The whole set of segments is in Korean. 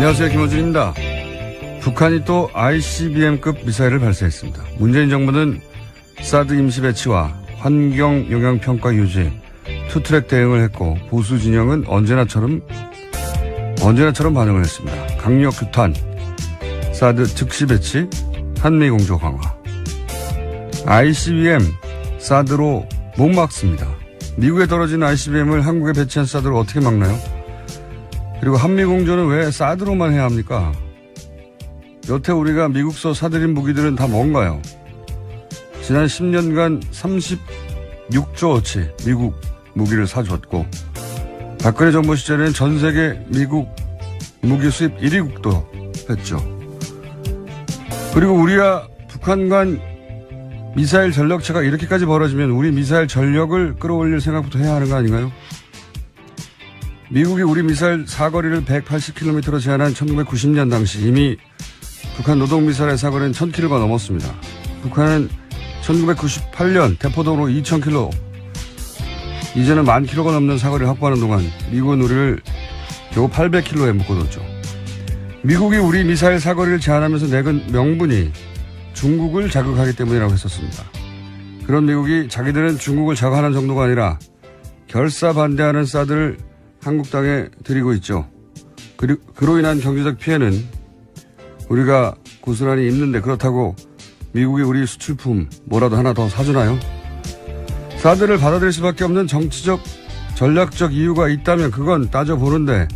안녕하세요. 김호준입니다. 북한이 또 ICBM급 미사일을 발사했습니다. 문재인 정부는 사드 임시 배치와 환경 영향평가 유지, 투트랙 대응을 했고 보수 진영은 언제나처럼 반응을 했습니다. 강력 규탄, 사드 즉시 배치, 한미 공조 강화. ICBM 사드로 못 막습니다. 미국에 떨어진 ICBM을 한국에 배치한 사드로 어떻게 막나요? 그리고 한미 공조는 왜 사드로만 해야 합니까? 여태 우리가 미국서 사들인 무기들은 다 뭔가요? 지난 10년간 36조어치 미국 무기를 사줬고 박근혜 정부 시절에는 전 세계 미국 무기 수입 1위국도 했죠. 그리고 우리와 북한 간 미사일 전력차가 이렇게까지 벌어지면 우리 미사일 전력을 끌어올릴 생각부터 해야 하는 거 아닌가요? 미국이 우리 미사일 사거리를 180km로 제한한 1990년 당시 이미 북한 노동미사일의 사거리는 1000km가 넘었습니다. 북한은 1998년 대포동으로 2000km, 이제는 10,000km가 넘는 사거리를 확보하는 동안 미국은 우리를 겨우 800km에 묶어뒀죠. 미국이 우리 미사일 사거리를 제한하면서 내건 명분이 중국을 자극하기 때문이라고 했었습니다. 그런 미국이 자기들은 중국을 자극하는 정도가 아니라 결사 반대하는 사드를 한국 땅에 들이고 있죠. 그로 인한 경제적 피해는 우리가 고스란히 입는데 그렇다고 미국이 우리 수출품 뭐라도 하나 더 사주나요? 사드를 받아들일 수밖에 없는 정치적, 전략적 이유가 있다면 그건 따져보는데,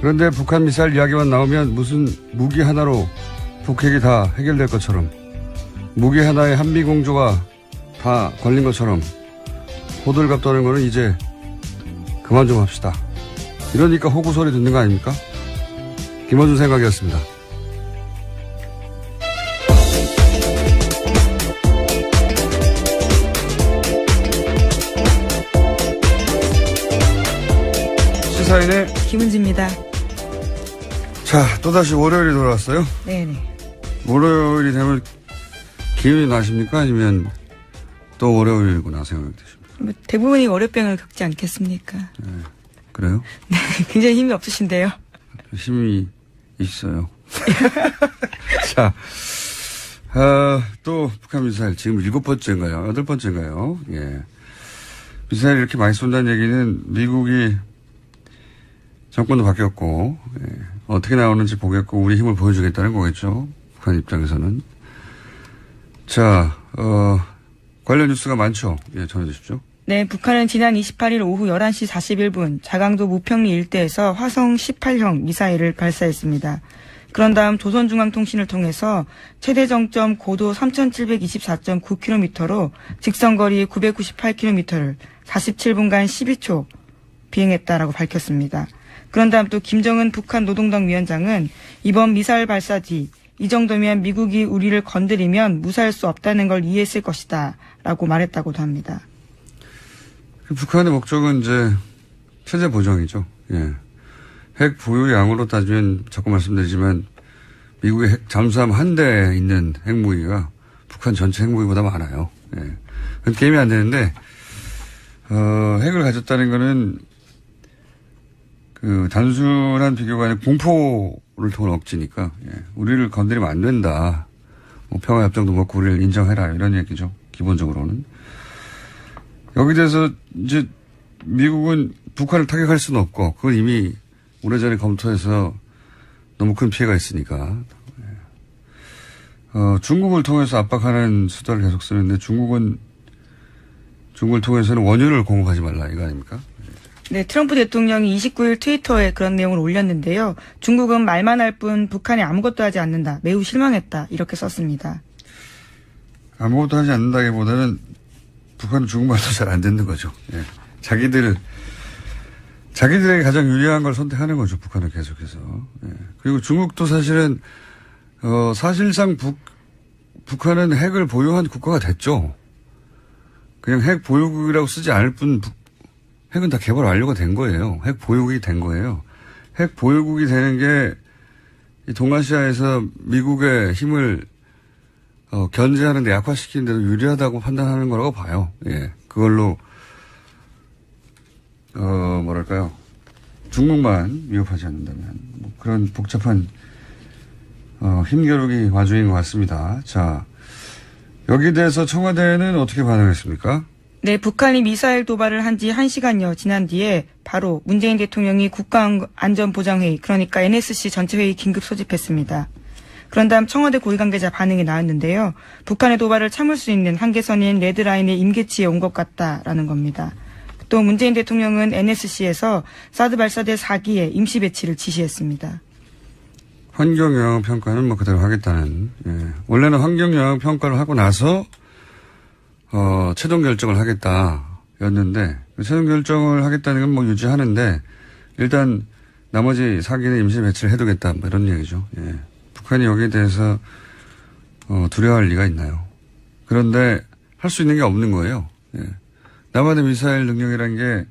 그런데 북한 미사일 이야기만 나오면 무슨 무기 하나로 북핵이 다 해결될 것처럼, 무기 하나에 한미 공조가 다 걸린 것처럼 호들갑 떠는 거는 이제 그만 좀 합시다. 이러니까 호구 소리 듣는 거 아닙니까? 김어준 생각이었습니다. 시사인의 김은지입니다. 자, 또다시 월요일이 돌아왔어요? 네네. 월요일이 되면 기운이 나십니까? 아니면 또 월요일이구나 생각이 드십니까? 뭐 대부분이 월요병을 겪지 않겠습니까? 네. 그래요? 네, 굉장히 힘이 없으신데요. 힘이 있어요. 자, 또 북한 미사일 지금 7번째인가요? 8번째인가요? 예. 미사일 이렇게 많이 쏜다는 얘기는 미국이 정권도 바뀌었고, 예. 어떻게 나오는지 보겠고 우리 힘을 보여주겠다는 거겠죠. 북한 입장에서는. 자, 관련 뉴스가 많죠. 예, 전해주십시오. 네, 북한은 지난 28일 오후 11시 41분 자강도 무평리 일대에서 화성 18형 미사일을 발사했습니다. 그런 다음 조선중앙통신을 통해서 최대 정점 고도 3724.9km로 직선거리 998km를 47분간 12초 비행했다라고 밝혔습니다. 그런 다음 또 김정은 북한 노동당 위원장은 이번 미사일 발사 뒤 이 정도면 미국이 우리를 건드리면 무사할 수 없다는 걸 이해했을 것이다 라고 말했다고도 합니다. 북한의 목적은 이제 체제 보정이죠. 예. 핵 보유량으로 따지면 자꾸 말씀드리지만 미국의 핵 잠수함 한 대에 있는 핵무기가 북한 전체 핵무기보다 많아요. 예. 그건 게임이 안 되는데 핵을 가졌다는 거는 그 단순한 비교가 아니라 공포를 통한 억지니까 예. 우리를 건드리면 안 된다. 뭐 평화협정도 먹고 우리를 인정해라 이런 얘기죠. 기본적으로는. 여기 대해서 이제 미국은 북한을 타격할 수는 없고 그걸 이미 오래전에 검토해서 너무 큰 피해가 있으니까 중국을 통해서 압박하는 수단을 계속 쓰는데 중국을 통해서는 원유를 공급하지 말라 이거 아닙니까? 네, 트럼프 대통령이 29일 트위터에 그런 내용을 올렸는데요. 중국은 말만 할 뿐 북한이 아무것도 하지 않는다. 매우 실망했다. 이렇게 썼습니다. 아무것도 하지 않는다기보다는 북한은 중국말도 잘 안 듣는 거죠. 예. 자기들에게 가장 유리한 걸 선택하는 거죠. 북한은 계속해서. 예. 그리고 중국도 사실은 사실상 북한은 핵을 보유한 국가가 됐죠. 그냥 핵 보유국이라고 쓰지 않을 뿐 핵은 다 개발 완료가 된 거예요. 핵 보유국이 된 거예요. 핵 보유국이 되는 게 이 동아시아에서 미국의 힘을 견제하는 데 약화시키는 데도 유리하다고 판단하는 거라고 봐요. 예. 그걸로 뭐랄까요. 중국만 위협하지 않는다면 뭐 그런 복잡한 힘겨루기 와중인 것 같습니다. 자, 여기에 대해서 청와대는 어떻게 반응했습니까? 네, 북한이 미사일 도발을 한 지 1시간여 지난 뒤에 바로 문재인 대통령이 국가안전보장회의, 그러니까 NSC 전체회의 긴급 소집했습니다. 그런 다음 청와대 고위관계자 반응이 나왔는데요. 북한의 도발을 참을 수 있는 한계선인 레드라인의 임계치에 온 것 같다라는 겁니다. 또 문재인 대통령은 NSC에서 사드 발사대 4기의 임시 배치를 지시했습니다. 환경영향 평가는 뭐 그대로 하겠다는, 원래는 환경영향 평가를 하고 나서 최종 결정을 하겠다였는데, 최종 결정을 하겠다는 건 뭐 유지하는데, 일단 나머지 4기는 임시 배치를 해두겠다, 뭐 이런 얘기죠. 예. 북한이 여기에 대해서 두려워할 리가 있나요? 그런데 할 수 있는 게 없는 거예요. 예. 남한의 미사일 능력이라는 게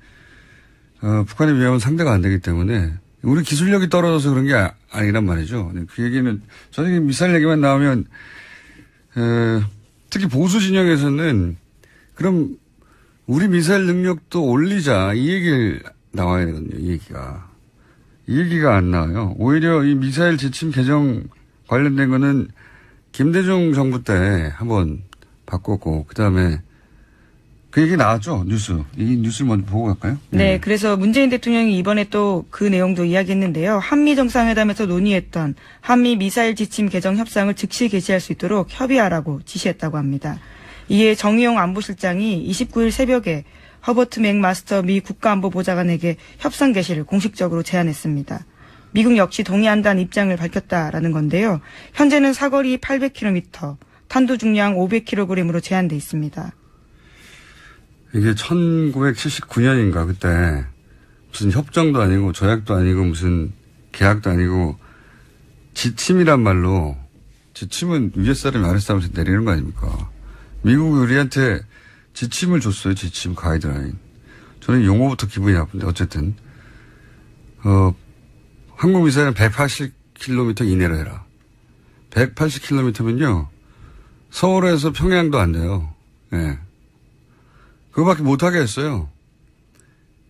북한의 위협은 상대가 안 되기 때문에 우리 기술력이 떨어져서 그런 게 아니란 말이죠. 그 얘기는 저는 미사일 얘기만 나오면 특히 보수 진영에서는 그럼 우리 미사일 능력도 올리자 이 얘기를 나와야 되거든요. 이 얘기가 안 나와요. 오히려 이 미사일 지침 개정 관련된 거는 김대중 정부 때 한번 바꿨고 그다음에 그 얘기 나왔죠. 이 뉴스를 먼저 보고 갈까요? 네, 그래서 문재인 대통령이 이번에 또 그 내용도 이야기했는데요. 한미 정상회담에서 논의했던 한미 미사일 지침 개정 협상을 즉시 개시할 수 있도록 협의하라고 지시했다고 합니다. 이에 정의용 안보실장이 29일 새벽에 허버트 맥마스터 미 국가안보보좌관에게 협상 개시를 공식적으로 제안했습니다. 미국 역시 동의한다는 입장을 밝혔다라는 건데요. 현재는 사거리 800km, 탄도 중량 500kg으로 제한돼 있습니다. 이게 1979년인가 그때 무슨 협정도 아니고 조약도 아니고 무슨 계약도 아니고 지침이란 말로, 지침은 위에 사람이 아래 사람한테 내리는 거 아닙니까? 미국이 우리한테 지침을 줬어요. 지침, 가이드라인. 저는 용어부터 기분이 나쁜데 어쨌든 한국 미사일은 180km 이내로 해라. 180km면요 서울에서 평양도 안 돼요. 예. 그거밖에 못하게 했어요.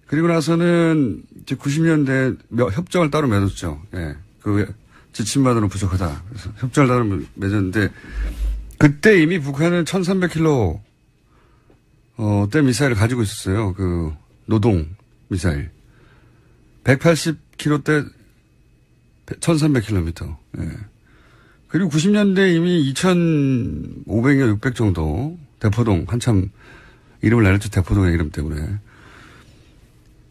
그리고 나서는 이제 90년대에 협정을 따로 맺었죠. 예. 그 지침만으로 부족하다. 그래서 협정을 따로 맺었는데 그때 이미 북한은 1300km 대 미사일을 가지고 있었어요. 그 노동 미사일. 180km 대 1300km. 예. 그리고 90년대 이미 2500여 600 정도 대포동 한참 이름을 내렸죠. 대포동의 이름 때문에.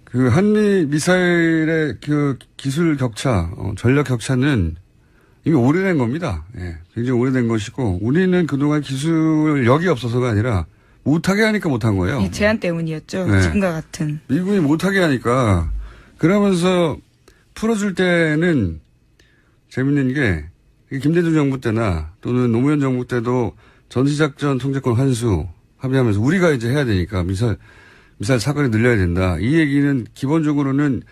그 한미 미사일의 그 기술 격차, 전력 격차는 이미 오래된 겁니다. 예. 굉장히 오래된 것이고 우리는 그동안 기술력이 없어서가 아니라 못하게 하니까 못한 거예요. 이 제한 때문이었죠. 네. 지금과 같은. 미국이 못하게 하니까 그러면서 풀어줄 때는 재밌는 게 김대중 정부 때나 또는 노무현 정부 때도 전시작전 통제권 환수 합의하면서 우리가 이제 해야 되니까 미사일 사거리 늘려야 된다. 이 얘기는 기본적으로는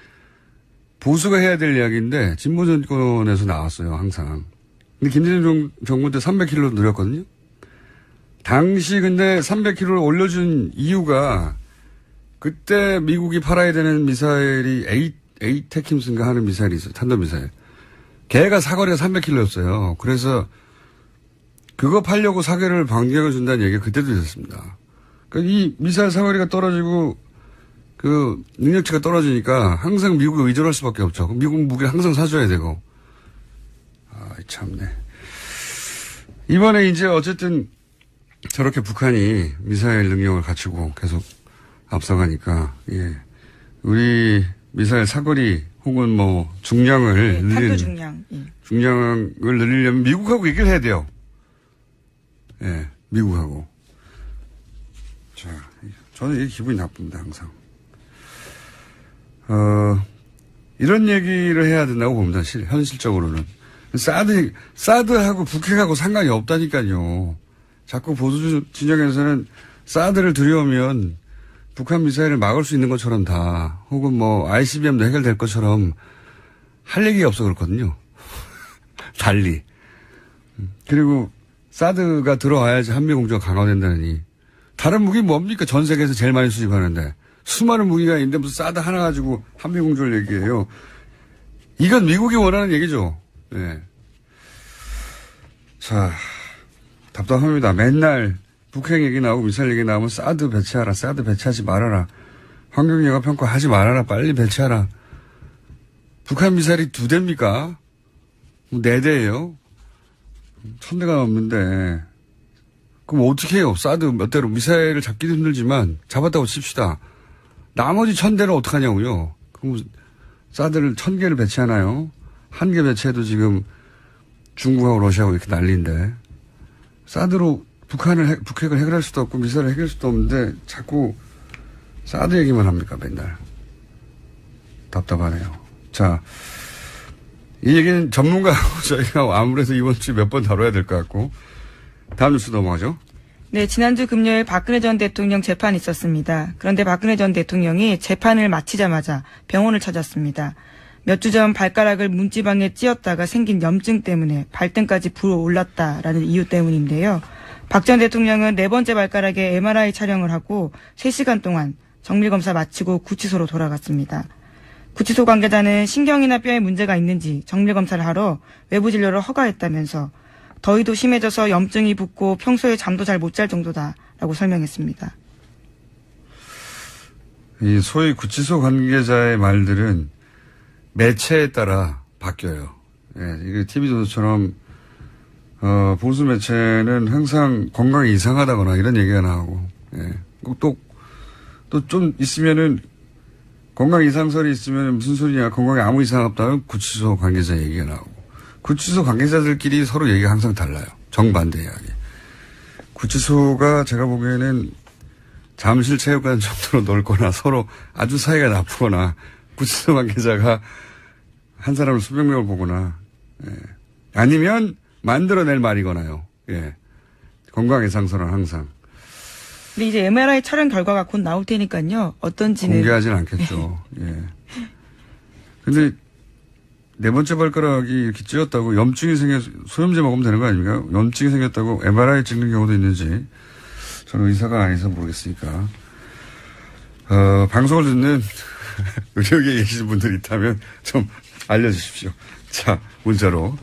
보수가 해야 될 이야기인데 진보 정권에서 나왔어요. 항상. 근데 김대중 정부 때 300km 늘렸거든요. 당시 근데 300km를 올려준 이유가 그때 미국이 팔아야 되는 미사일이 에이테킴스인가 하는 미사일이 있어요. 탄도미사일. 걔가 사거리가 300km였어요. 그래서 그거 팔려고 사거리를 반격을 준다는 얘기가 그때도 있었습니다. 그러니까 이 미사일 사거리가 떨어지고 그 능력치가 떨어지니까 항상 미국에 의존할 수밖에 없죠. 미국 무기를 항상 사줘야 되고. 아, 참네. 이번에 이제 어쨌든 저렇게 북한이 미사일 능력을 갖추고 계속 앞서가니까, 예. 우리 미사일 사거리 혹은 뭐 중량을 네, 탄도 중량. 중량을 늘리려면 미국하고 얘기를 해야 돼요. 예, 미국하고. 자, 저는 이게 기분이 나쁩니다, 항상. 이런 얘기를 해야 된다고 봅니다, 현실적으로는. 사드하고 북핵하고 상관이 없다니까요. 자꾸 보수 진영에서는 사드를 두려우면 북한 미사일을 막을 수 있는 것처럼 다, 혹은 뭐 ICBM도 해결될 것처럼 할 얘기가 없어 그렇거든요. 달리. 그리고 사드가 들어와야지 한미공조가 강화된다느니. 다른 무기 뭡니까? 전 세계에서 제일 많이 수집하는데. 수많은 무기가 있는데 무슨 사드 하나 가지고 한미공조를 얘기해요. 이건 미국이 원하는 얘기죠. 네. 자, 답답합니다. 맨날 북핵 얘기 나오고 미사일 얘기 나오면 사드 배치하라, 사드 배치하지 말아라. 환경영향평가 하지 말아라, 빨리 배치하라. 북한 미사일이 2대입니까? 4대예요. 1000대가 넘는데. 그럼 어떻게 해요? 사드 몇 대로 미사일을 잡기도 힘들지만 잡았다고 칩시다. 나머지 1000대는 어떡하냐고요. 그럼 사드를 1000개를 배치하나요? 1개 배치해도 지금 중국하고 러시아하고 이렇게 난리인데. 사드로 북핵을 해결할 수도 없고 미사일을 해결할 수도 없는데 자꾸 사드 얘기만 합니까 맨날. 답답하네요. 자, 이 얘기는 전문가하고 저희가 아무래도 이번 주에 몇 번 다뤄야 될 것 같고 다음 뉴스 넘어가죠. 네, 지난주 금요일 박근혜 전 대통령 재판이 있었습니다. 그런데 박근혜 전 대통령이 재판을 마치자마자 병원을 찾았습니다. 몇 주 전 발가락을 문지방에 찧었다가 생긴 염증 때문에 발등까지 불어올랐다라는 이유 때문인데요. 박 전 대통령은 4번째 발가락에 MRI 촬영을 하고 3시간 동안 정밀검사 마치고 구치소로 돌아갔습니다. 구치소 관계자는 신경이나 뼈에 문제가 있는지 정밀검사를 하러 외부 진료를 허가했다면서 더위도 심해져서 염증이 붓고 평소에 잠도 잘 못 잘 정도다라고 설명했습니다. 이 소위 구치소 관계자의 말들은 매체에 따라 바뀌어요. 예, 이게 TV조선처럼 보수 매체는 항상 건강이 이상하다거나 이런 얘기가 나오고, 예. 또 좀 있으면은 건강 이상설이 있으면 무슨 소리냐, 건강에 아무 이상 없다면 구치소 관계자 얘기가 나오고, 구치소 관계자들끼리 서로 얘기가 항상 달라요. 정반대 이야기. 구치소가 제가 보기에는 잠실체육관 정도로 넓거나 서로 아주 사이가 나쁘거나 구치소 관계자가 한 사람을 수백 명을 보거나, 예. 아니면 만들어낼 말이거나요. 예. 건강 이상설은 항상. 근데 이제 MRI 촬영 결과가 곧 나올 테니까요. 어떤지는. 공개하진 않겠죠. 예. 근데 4번째 발가락이 이렇게 찧었다고 소염제 먹으면 되는 거 아닙니까? 염증이 생겼다고 MRI 찍는 경우도 있는지 저는 의사가 아니어서 모르겠으니까. 방송을 듣는 의료계에 계신 분들이 있다면 좀 알려주십시오. 자, 문자로,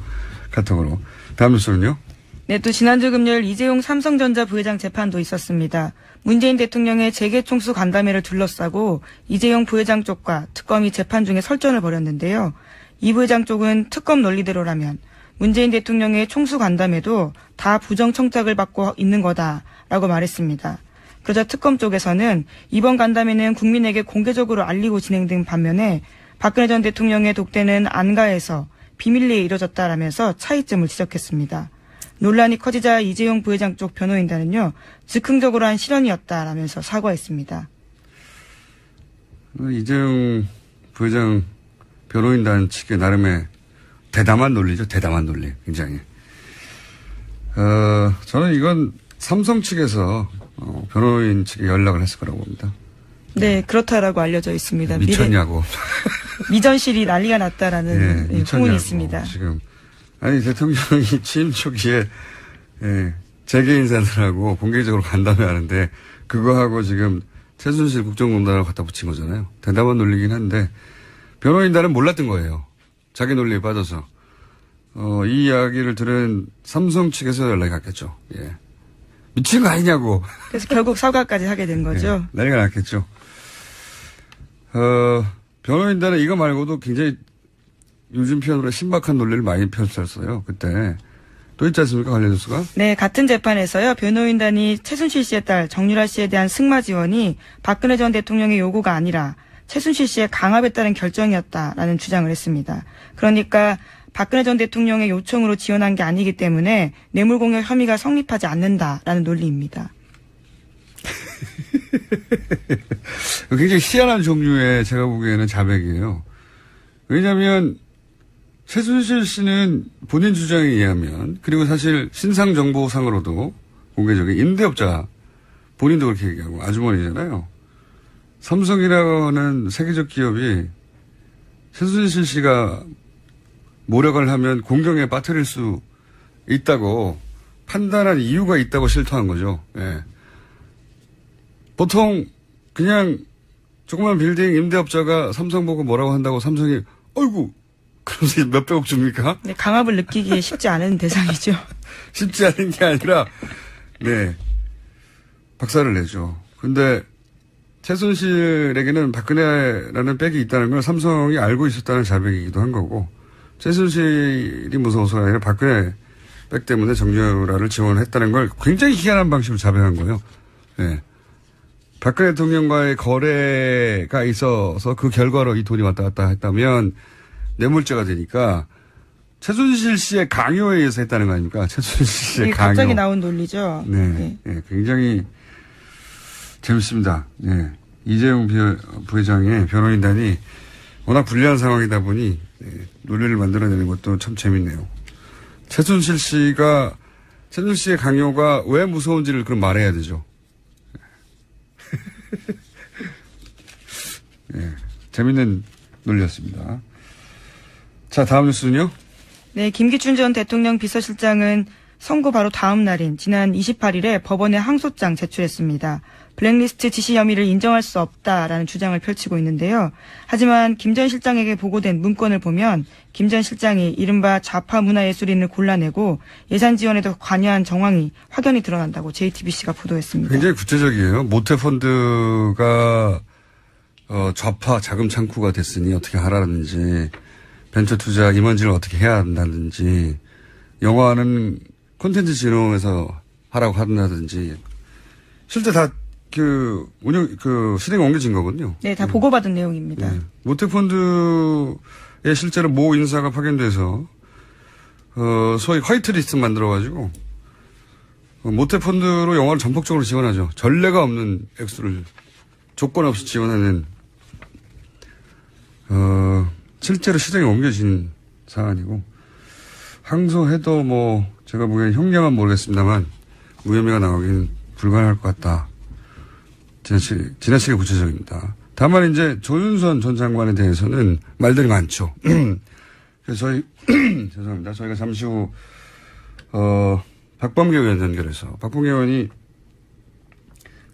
카톡으로. 다음 뉴스는요? 네, 또 지난주 금요일 이재용 삼성전자 부회장 재판도 있었습니다. 문재인 대통령의 재계총수 간담회를 둘러싸고 이재용 부회장 쪽과 특검이 재판 중에 설전을 벌였는데요. 이 부회장 쪽은 특검 논리대로라면 문재인 대통령의 총수 간담회도 다 부정 청탁을 받고 있는 거다라고 말했습니다. 그러자 특검 쪽에서는 이번 간담회는 국민에게 공개적으로 알리고 진행된 반면에 박근혜 전 대통령의 독대는 안가해서 비밀리에 이뤄졌다라면서 차이점을 지적했습니다. 논란이 커지자 이재용 부회장 쪽 변호인단은요, 즉흥적으로 한 실언이었다라면서 사과했습니다. 이재용 부회장 변호인단 측의 나름의 대담한 논리죠. 대담한 논리. 굉장히. 저는 이건 삼성 측에서 변호인 측에 연락을 했을 거라고 봅니다. 네, 그렇다라고 알려져 있습니다. 미쳤냐고. 미전실이 난리가 났다라는 네, 소문이 있습니다. 지금. 아니, 대통령이 취임 초기에, 재계 인사들하고 공개적으로 간담회 하는데, 그거하고 지금 최순실 국정농단을 갖다 붙인 거잖아요. 대담한 논리긴 한데, 변호인단은 몰랐던 거예요. 자기 논리에 빠져서. 이 이야기를 들은 삼성 측에서 연락이 갔겠죠. 예. 미친 거 아니냐고. 그래서 결국 사과까지 하게 된 거죠. 예, 난리가 났겠죠. 변호인단은 이거 말고도 굉장히 요즘 표현으로 신박한 논리를 많이 펼쳤어요. 그때. 또 있지 않습니까? 관련 뉴스가? 네, 같은 재판에서요. 변호인단이 최순실 씨의 딸 정유라 씨에 대한 승마 지원이 박근혜 전 대통령의 요구가 아니라 최순실 씨의 강압에 따른 결정이었다라는 주장을 했습니다. 그러니까 박근혜 전 대통령의 요청으로 지원한 게 아니기 때문에 뇌물공여 혐의가 성립하지 않는다라는 논리입니다. 굉장히 희한한 종류의 제가 보기에는 자백이에요. 왜냐하면 최순실 씨는 본인 주장에 의하면, 그리고 사실 신상정보상으로도 공개적인 임대업자, 본인도 그렇게 얘기하고 아주머니잖아요. 삼성이라는 세계적 기업이 최순실 씨가 모략을 하면 공경에 빠뜨릴 수 있다고 판단한 이유가 있다고 실토한 거죠. 예. 보통 그냥 조그만 빌딩 임대업자가 삼성 보고 뭐라고 한다고 삼성이 어이구 그러면서 몇백억 줍니까? 네, 강압을 느끼기 쉽지 않은 대상이죠. 쉽지 않은 게 아니라 네 박살을 내죠. 근데 최순실에게는 박근혜라는 백이 있다는 걸 삼성이 알고 있었다는 자백이기도 한 거고 최순실이 무서워서가 아니라 박근혜 백 때문에 정유라를 지원했다는 걸 굉장히 희한한 방식으로 자백한 거예요. 네. 박근혜 대통령과의 거래가 있어서 그 결과로 이 돈이 왔다 갔다 했다면 뇌물죄가 되니까 최순실 씨의 강요에 의해서 했다는 거 아닙니까? 최순실 씨의 강요. 갑자기 나온 논리죠. 네. 네. 네. 굉장히 재밌습니다. 네. 이재용 부회장의 변호인단이 워낙 불리한 상황이다 보니 네. 논리를 만들어내는 것도 참 재밌네요. 최순실 씨의 강요가 왜 무서운지를 그럼 말해야 되죠. 네, 재밌는 논리였습니다. 자, 다음 뉴스는요? 네, 김기춘 전 대통령 비서실장은 선고 바로 다음 날인 지난 28일에 법원에 항소장 제출했습니다. 블랙리스트 지시 혐의를 인정할 수 없다라는 주장을 펼치고 있는데요. 하지만 김 전 실장에게 보고된 문건을 보면 김 전 실장이 이른바 좌파 문화예술인을 골라내고 예산 지원에도 관여한 정황이 확연히 드러난다고 JTBC가 보도했습니다. 굉장히 구체적이에요. 모태펀드가 좌파 자금 창구가 됐으니 어떻게 하라든지 벤처 투자 임원진을 어떻게 해야 한다든지 영화는 콘텐츠 진흥에서 하라고 한다든지 실제 다 실행에 옮겨진 거거든요. 네, 다 보고받은 내용입니다. 네. 모태펀드에 실제로 모 인사가 파견돼서, 소위 화이트리스트 만들어가지고, 모태펀드로 영화를 전폭적으로 지원하죠. 전례가 없는 액수를 조건 없이 지원하는, 실제로 시장에 옮겨진 사안이고, 항소해도 제가 보기엔 형량은 모르겠습니다만, 무혐의가 나오기는 불가능할 것 같다. 지나치게 구체적입니다. 다만 이제 조윤선 전 장관에 대해서는 말들이 많죠. 그래서 죄송합니다. 저희가 잠시 후 박범계 의원 연결해서 박범계 의원이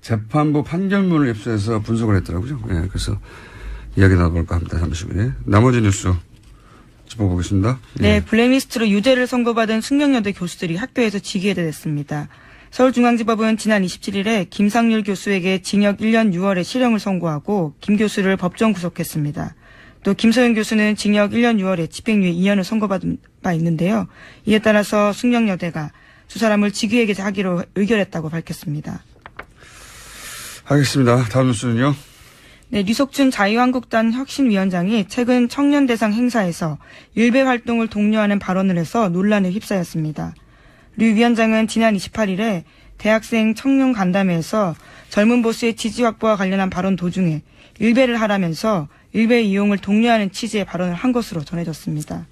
재판부 판결문을 입수해서 분석을 했더라고요. 네, 그래서 이야기 나눠볼까 합니다. 잠시 후에. 나머지 뉴스 짚어보겠습니다. 네, 예. 블랙리스트로 유죄를 선고받은 숙명여대 교수들이 학교에서 직위해제됐습니다. 서울중앙지법은 지난 27일에 김상률 교수에게 징역 1년 6월에 실형을 선고하고 김 교수를 법정 구속했습니다. 또 김소연 교수는 징역 1년 6월에 집행유예 2년을 선고받은 바 있는데요. 이에 따라서 숙명여대가 두 사람을 직위해제하기로 의결했다고 밝혔습니다. 알겠습니다. 다음 뉴스는요? 네, 류석춘 자유한국당 혁신위원장이 최근 청년대상 행사에서 일베 활동을 독려하는 발언을 해서 논란에 휩싸였습니다. 류 위원장은 지난 28일에 대학생 청년 간담회에서 젊은 보수의 지지 확보와 관련한 발언 도중에 일베를 하라면서 일베 이용을 독려하는 취지의 발언을 한 것으로 전해졌습니다.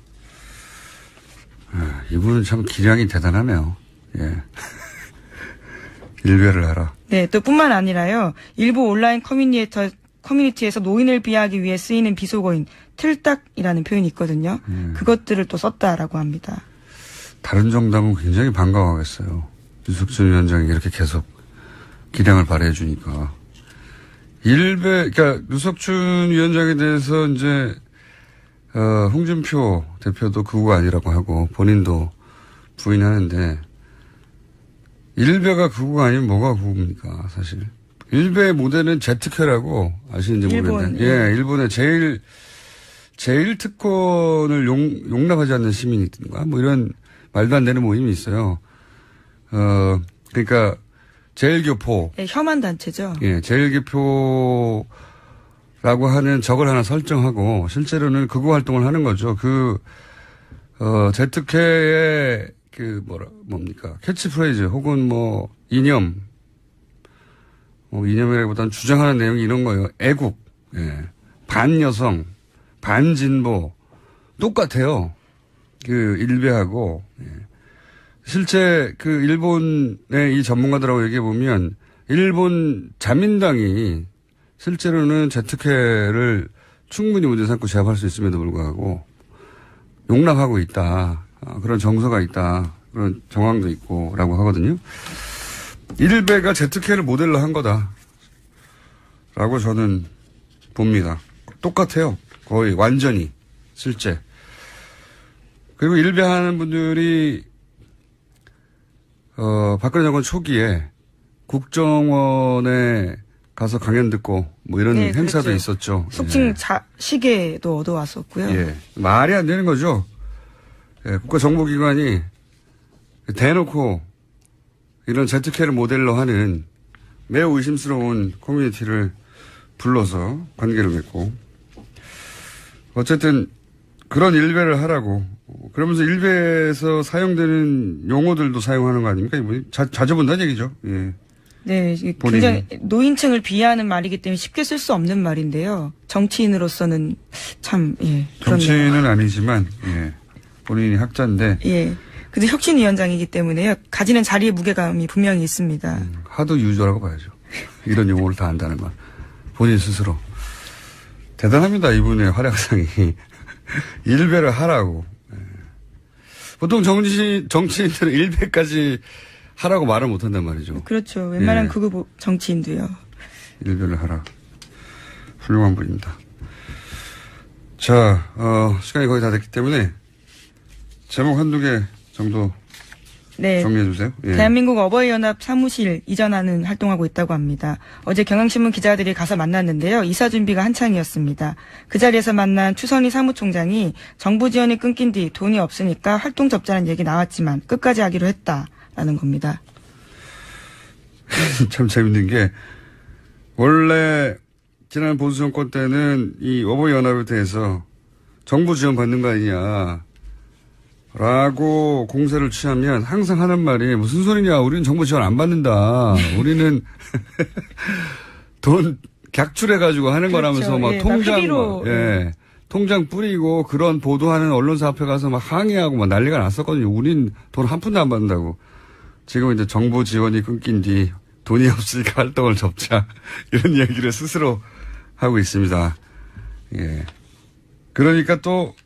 이분은 참 기량이 대단하네요. 예. 일베를 하라. 네, 또 뿐만 아니라요. 일부 온라인 커뮤니티에서 노인을 비하하기 위해 쓰이는 비속어인 틀딱이라는 표현이 있거든요. 그것들을 또 썼다라고 합니다. 다른 정당은 굉장히 반가워하겠어요. 유석준 위원장이 이렇게 계속 기량을 발휘해 주니까. 그러니까 유석준 위원장에 대해서 이제 홍준표 대표도 극우가 아니라고 하고 본인도 부인하는데 일베가 극우가 아니면 뭐가 극우입니까, 사실. 일베의 모델은 제트케라고 아시는지 모르겠는데, 예, 일본의 제일 특권을 용납하지 않는 시민이든가 뭐 이런 말도 안 되는 모임이 있어요. 그러니까 제일교포. 네, 혐한 단체죠. 예, 제일교포라고 하는 적을 하나 설정하고 실제로는 극우 활동을 하는 거죠. 제트케의 뭡니까 캐치프레이즈 혹은 이념이라기보다는 주장하는 내용이 이런 거예요. 애국, 예, 반여성, 반진보 똑같아요. 일베하고. 예. 실제 일본의 이 전문가들하고 얘기해 보면 일본 자민당이 실제로는 제트케를 충분히 문제 삼고 제압할 수 있음에도 불구하고 용납하고 있다. 그런 정서가 있다. 그런 정황도 있고 라고 하거든요. 일베가 제트케를 모델로 한 거다. 라고 저는 봅니다. 똑같아요. 거의 완전히 실제. 그리고 일배하는 분들이 박근혜 정권 초기에 국정원에 가서 강연 듣고 뭐 이런 네, 행사도 그렇죠. 있었죠. 속칭 시계도 얻어왔었고요. 예. 말이 안 되는 거죠. 예, 국가정보기관이 대놓고 이런 제트케를 모델로 하는 매우 의심스러운 커뮤니티를 불러서 관계를 맺고 어쨌든 그런 일배를 하라고 그러면서 일배에서 사용되는 용어들도 사용하는 거 아닙니까? 자주 본다는 얘기죠. 예. 네, 굉장히 노인층을 비하하는 말이기 때문에 쉽게 쓸 수 없는 말인데요. 정치인으로서는 참 그렇네요. 정치인은 아니지만 본인이 학자인데 예. 근데 혁신위원장이기 때문에요. 가지는 자리의 무게감이 분명히 있습니다. 하도 유저라고 봐야죠. 이런 용어를 다 안다는 말. 본인 스스로. 대단합니다. 이분의 활약상이. 일배를 하라고. 보통 정치인들은 일배까지 하라고 말을 못한단 말이죠. 그렇죠. 웬만한 극우 정치인도요. 일배를 하라. 훌륭한 분입니다. 자, 시간이 거의 다 됐기 때문에 제목 한두 개 정도 정리해 주세요. 예. 대한민국 어버이연합 사무실 이전하는 활동하고 있다고 합니다. 어제 경향신문 기자들이 가서 만났는데요. 이사 준비가 한창이었습니다. 그 자리에서 만난 추선희 사무총장이 정부 지원이 끊긴 뒤 돈이 없으니까 활동 접자는 얘기 나왔지만 끝까지 하기로 했다라는 겁니다. 참 재밌는 게 원래 지난 보수 정권 때는 이 어버이연합에 대해서 정부 지원 받는 거 아니냐 라고 공세를 취하면 항상 하는 말이 무슨 소리냐. 우리는 정부 지원 안 받는다. 우리는 돈 객출해가지고 하는 그렇죠. 거라면서 막 통장 뿌리고 그런 보도하는 언론사 앞에 가서 막 항의하고 막 난리가 났었거든요. 우린 돈 한 푼도 안 받는다고. 지금 이제 정부 지원이 끊긴 뒤 돈이 없으니까 활동을 접자. 이런 얘기를 스스로 하고 있습니다. 예. 그러니까 또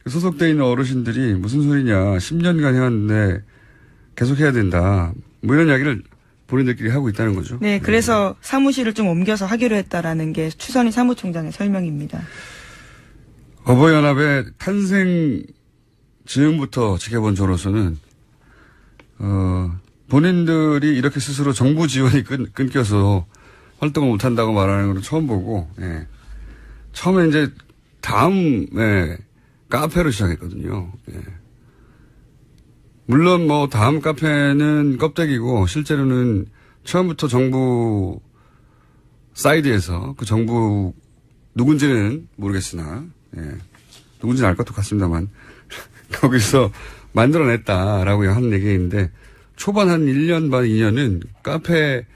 소속돼 있는 어르신들이 무슨 소리냐. 10년간 해왔는데 계속 해야 된다. 뭐 이런 이야기를 본인들끼리 하고 있다는 거죠. 네, 그래서 사무실을 좀 옮겨서 하기로 했다라는 게 추선희 사무총장의 설명입니다. 어버이연합의 탄생 즈음부터 지켜본 저로서는 본인들이 이렇게 스스로 정부 지원이 끊겨서 활동을 못한다고 말하는 걸 처음 보고 처음에 이제 다음에 카페로 시작했거든요. 예. 물론 뭐 다음 카페는 껍데기고 실제로는 처음부터 정부 사이드에서 그 정부 누군지는 모르겠으나 누군지는 알 것도 같습니다만 거기서 만들어냈다라고 하는 얘기인데 초반 한 1년 반 2년은 카페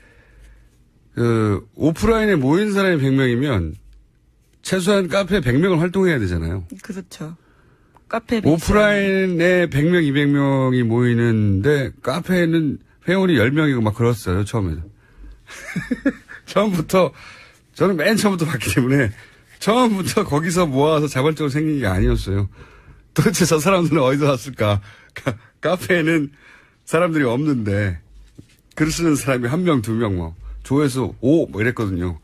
오프라인에 모인 사람이 100명이면 최소한 카페 100명을 활동해야 되잖아요. 그렇죠. 카페 오프라인에 100명, 200명이 모이는데 카페에는 회원이 10명이고 막 그랬어요, 처음에는. 처음부터, 저는 맨 처음부터 봤기 때문에 처음부터 거기서 모아서 자발적으로 생긴 게 아니었어요. 도대체 저 사람들은 어디서 왔을까? 카페에는 사람들이 없는데 글 쓰는 사람이 1명, 2명 뭐 조회수 5 뭐 이랬거든요.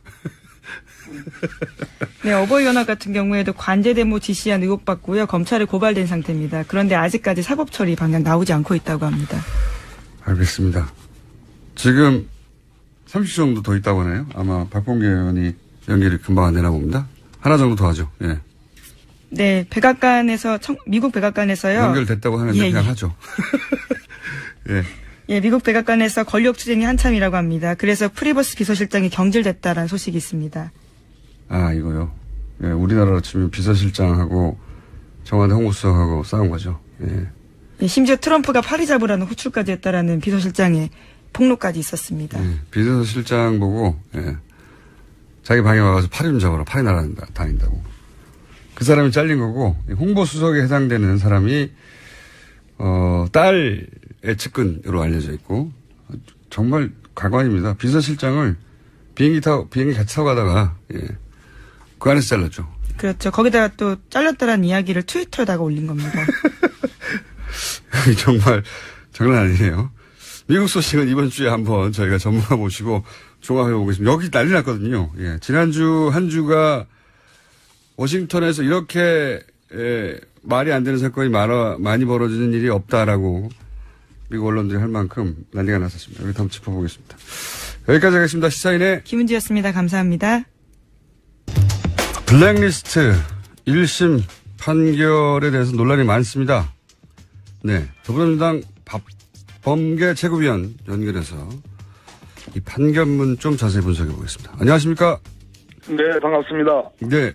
네, 어버이연합 같은 경우에도 관제 데모 지시한 의혹 받고요. 검찰에 고발된 상태입니다. 그런데 아직까지 사법 처리 방향 나오지 않고 있다고 합니다. 알겠습니다. 지금 30초 정도 더 있다고 하네요. 아마 박봉계 의원이 연결이 금방 안 되나 봅니다. 하나 정도 더 하죠. 예. 네, 백악관에서 미국 백악관에서요. 연결됐다고 하는데 그냥 하죠. 예. 예, 미국 백악관에서 권력 투쟁이 한참이라고 합니다. 그래서 프리버스 비서실장이 경질됐다라는 소식이 있습니다. 아, 이거요. 예, 우리나라로 치면 비서실장하고 청와대 홍보수석하고 싸운 거죠. 예. 예, 심지어 트럼프가 파리 잡으라는 호출까지 했다라는 비서실장의 폭로까지 있었습니다. 예, 비서실장 보고 자기 방에 와가서 파리 좀 잡아라. 파리 다닌다고. 그 사람이 잘린 거고 홍보수석에 해당되는 사람이 딸의 측근으로 알려져 있고 정말 가관입니다. 비서실장을 비행기 같이 타고 가다가 그 안에서 잘랐죠. 그렇죠. 거기다가 또 잘렸다라는 이야기를 트위터에다가 올린 겁니다. 정말 장난 아니에요. 미국 소식은 이번 주에 한번 저희가 전문가 모시고 종합해 보겠습니다. 여기 난리 났거든요. 예. 지난주 한 주가 워싱턴에서 이렇게 말이 안 되는 사건이 많이 벌어지는 일이 없다라고 미국 언론들이 할 만큼 난리가 났었습니다. 여기 한번 짚어보겠습니다. 여기까지 하겠습니다. 시사인의 김은지였습니다. 감사합니다. 블랙리스트 1심 판결에 대해서 논란이 많습니다. 네. 더불어민주당 범계 최고위원 연결해서 이 판결문 좀 자세히 분석해 보겠습니다. 안녕하십니까? 네, 반갑습니다. 네.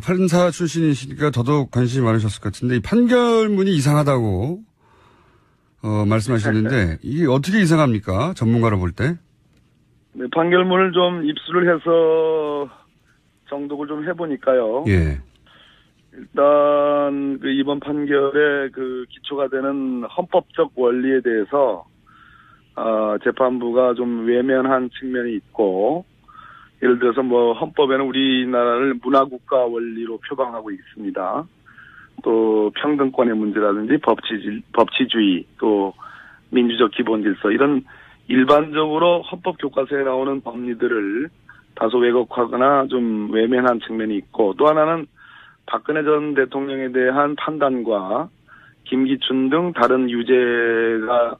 판사 출신이시니까 더더욱 관심이 많으셨을 것 같은데, 이 판결문이 이상하다고, 말씀하시는데, 이게 어떻게 이상합니까? 전문가로 볼 때? 네, 판결문을 좀 입수를 해서 정독을 좀 해보니까요. 예. 일단, 이번 판결의 기초가 되는 헌법적 원리에 대해서, 재판부가 좀 외면한 측면이 있고, 예를 들어서 헌법에는 우리나라를 문화국가 원리로 표방하고 있습니다. 또 평등권의 문제라든지 법치주의, 또 민주적 기본질서, 이런 일반적으로 헌법 교과서에 나오는 법리들을 다소 왜곡하거나 좀 외면한 측면이 있고, 또 하나는 박근혜 전 대통령에 대한 판단과 김기춘 등 다른 유죄가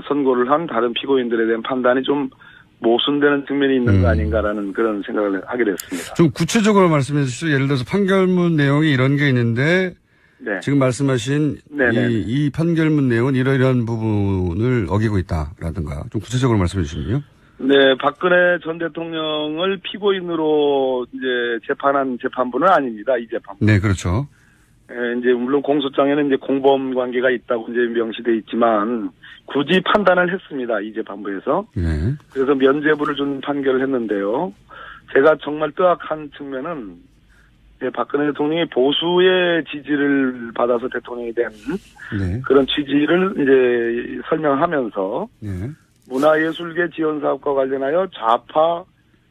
선고를 한 다른 피고인들에 대한 판단이 좀 모순되는 측면이 있는 거 아닌가라는 그런 생각을 하게 됐습니다. 좀 구체적으로 말씀해 주시죠. 예를 들어서 판결문 내용이 이런 게 있는데, 네. 지금 말씀하신 이 판결문 내용은 이러이러한 부분을 어기고 있다라든가 좀 구체적으로 말씀해 주시면요. 네, 박근혜 전 대통령을 피고인으로 이제 재판한 재판부는 아닙니다. 이 재판부. 네, 그렇죠. 이제 물론 공소장에는 이제 공범 관계가 있다고 이제 명시돼 있지만 굳이 판단을 했습니다. 이 재판부에서. 네. 그래서 면죄부를 준 판결을 했는데요. 제가 정말 뜨악한 측면은 박근혜 대통령이 보수의 지지를 받아서 대통령이 된 네. 그런 취지를 이제 설명하면서 네. 문화예술계 지원 사업과 관련하여 좌파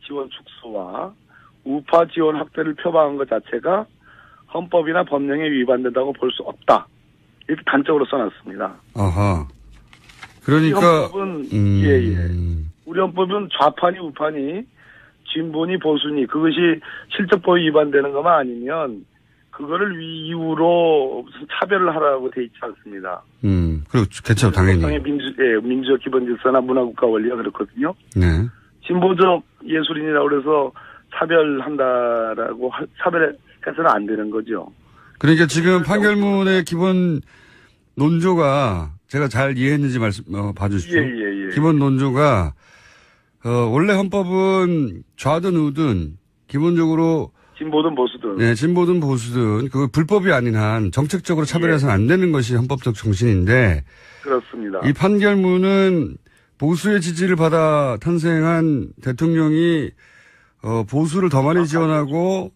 지원 축소와 우파 지원 확대를 표방한 것 자체가 헌법이나 법령에 위반된다고 볼 수 없다. 이렇게 단적으로 써놨습니다. 아하. 그러니까. 헌법은, 우리 헌법은 좌파니 우파니, 진보니 보수니, 그것이 실적법에 위반되는 것만 아니면, 그거를 이유로 무슨 차별을 하라고 돼 있지 않습니다. 그렇죠, 당연히. 민주적 기본질서나 문화국가 원리가 그렇거든요. 네. 진보적 예술인이라고 그래서 차별한다라고, 차별해서는 안 되는 거죠. 그러니까 지금 판결문의 기본 논조가, 제가 잘 이해했는지 봐주십시오. 예. 기본 논조가, 원래 헌법은 좌든 우든, 기본적으로, 진보든 보수든. 네, 진보든 보수든, 그거 불법이 아닌 한 정책적으로 차별해서는 안 되는 것이 헌법적 정신인데. 그렇습니다. 이 판결문은 보수의 지지를 받아 탄생한 대통령이, 보수를 더 많이 지원하고,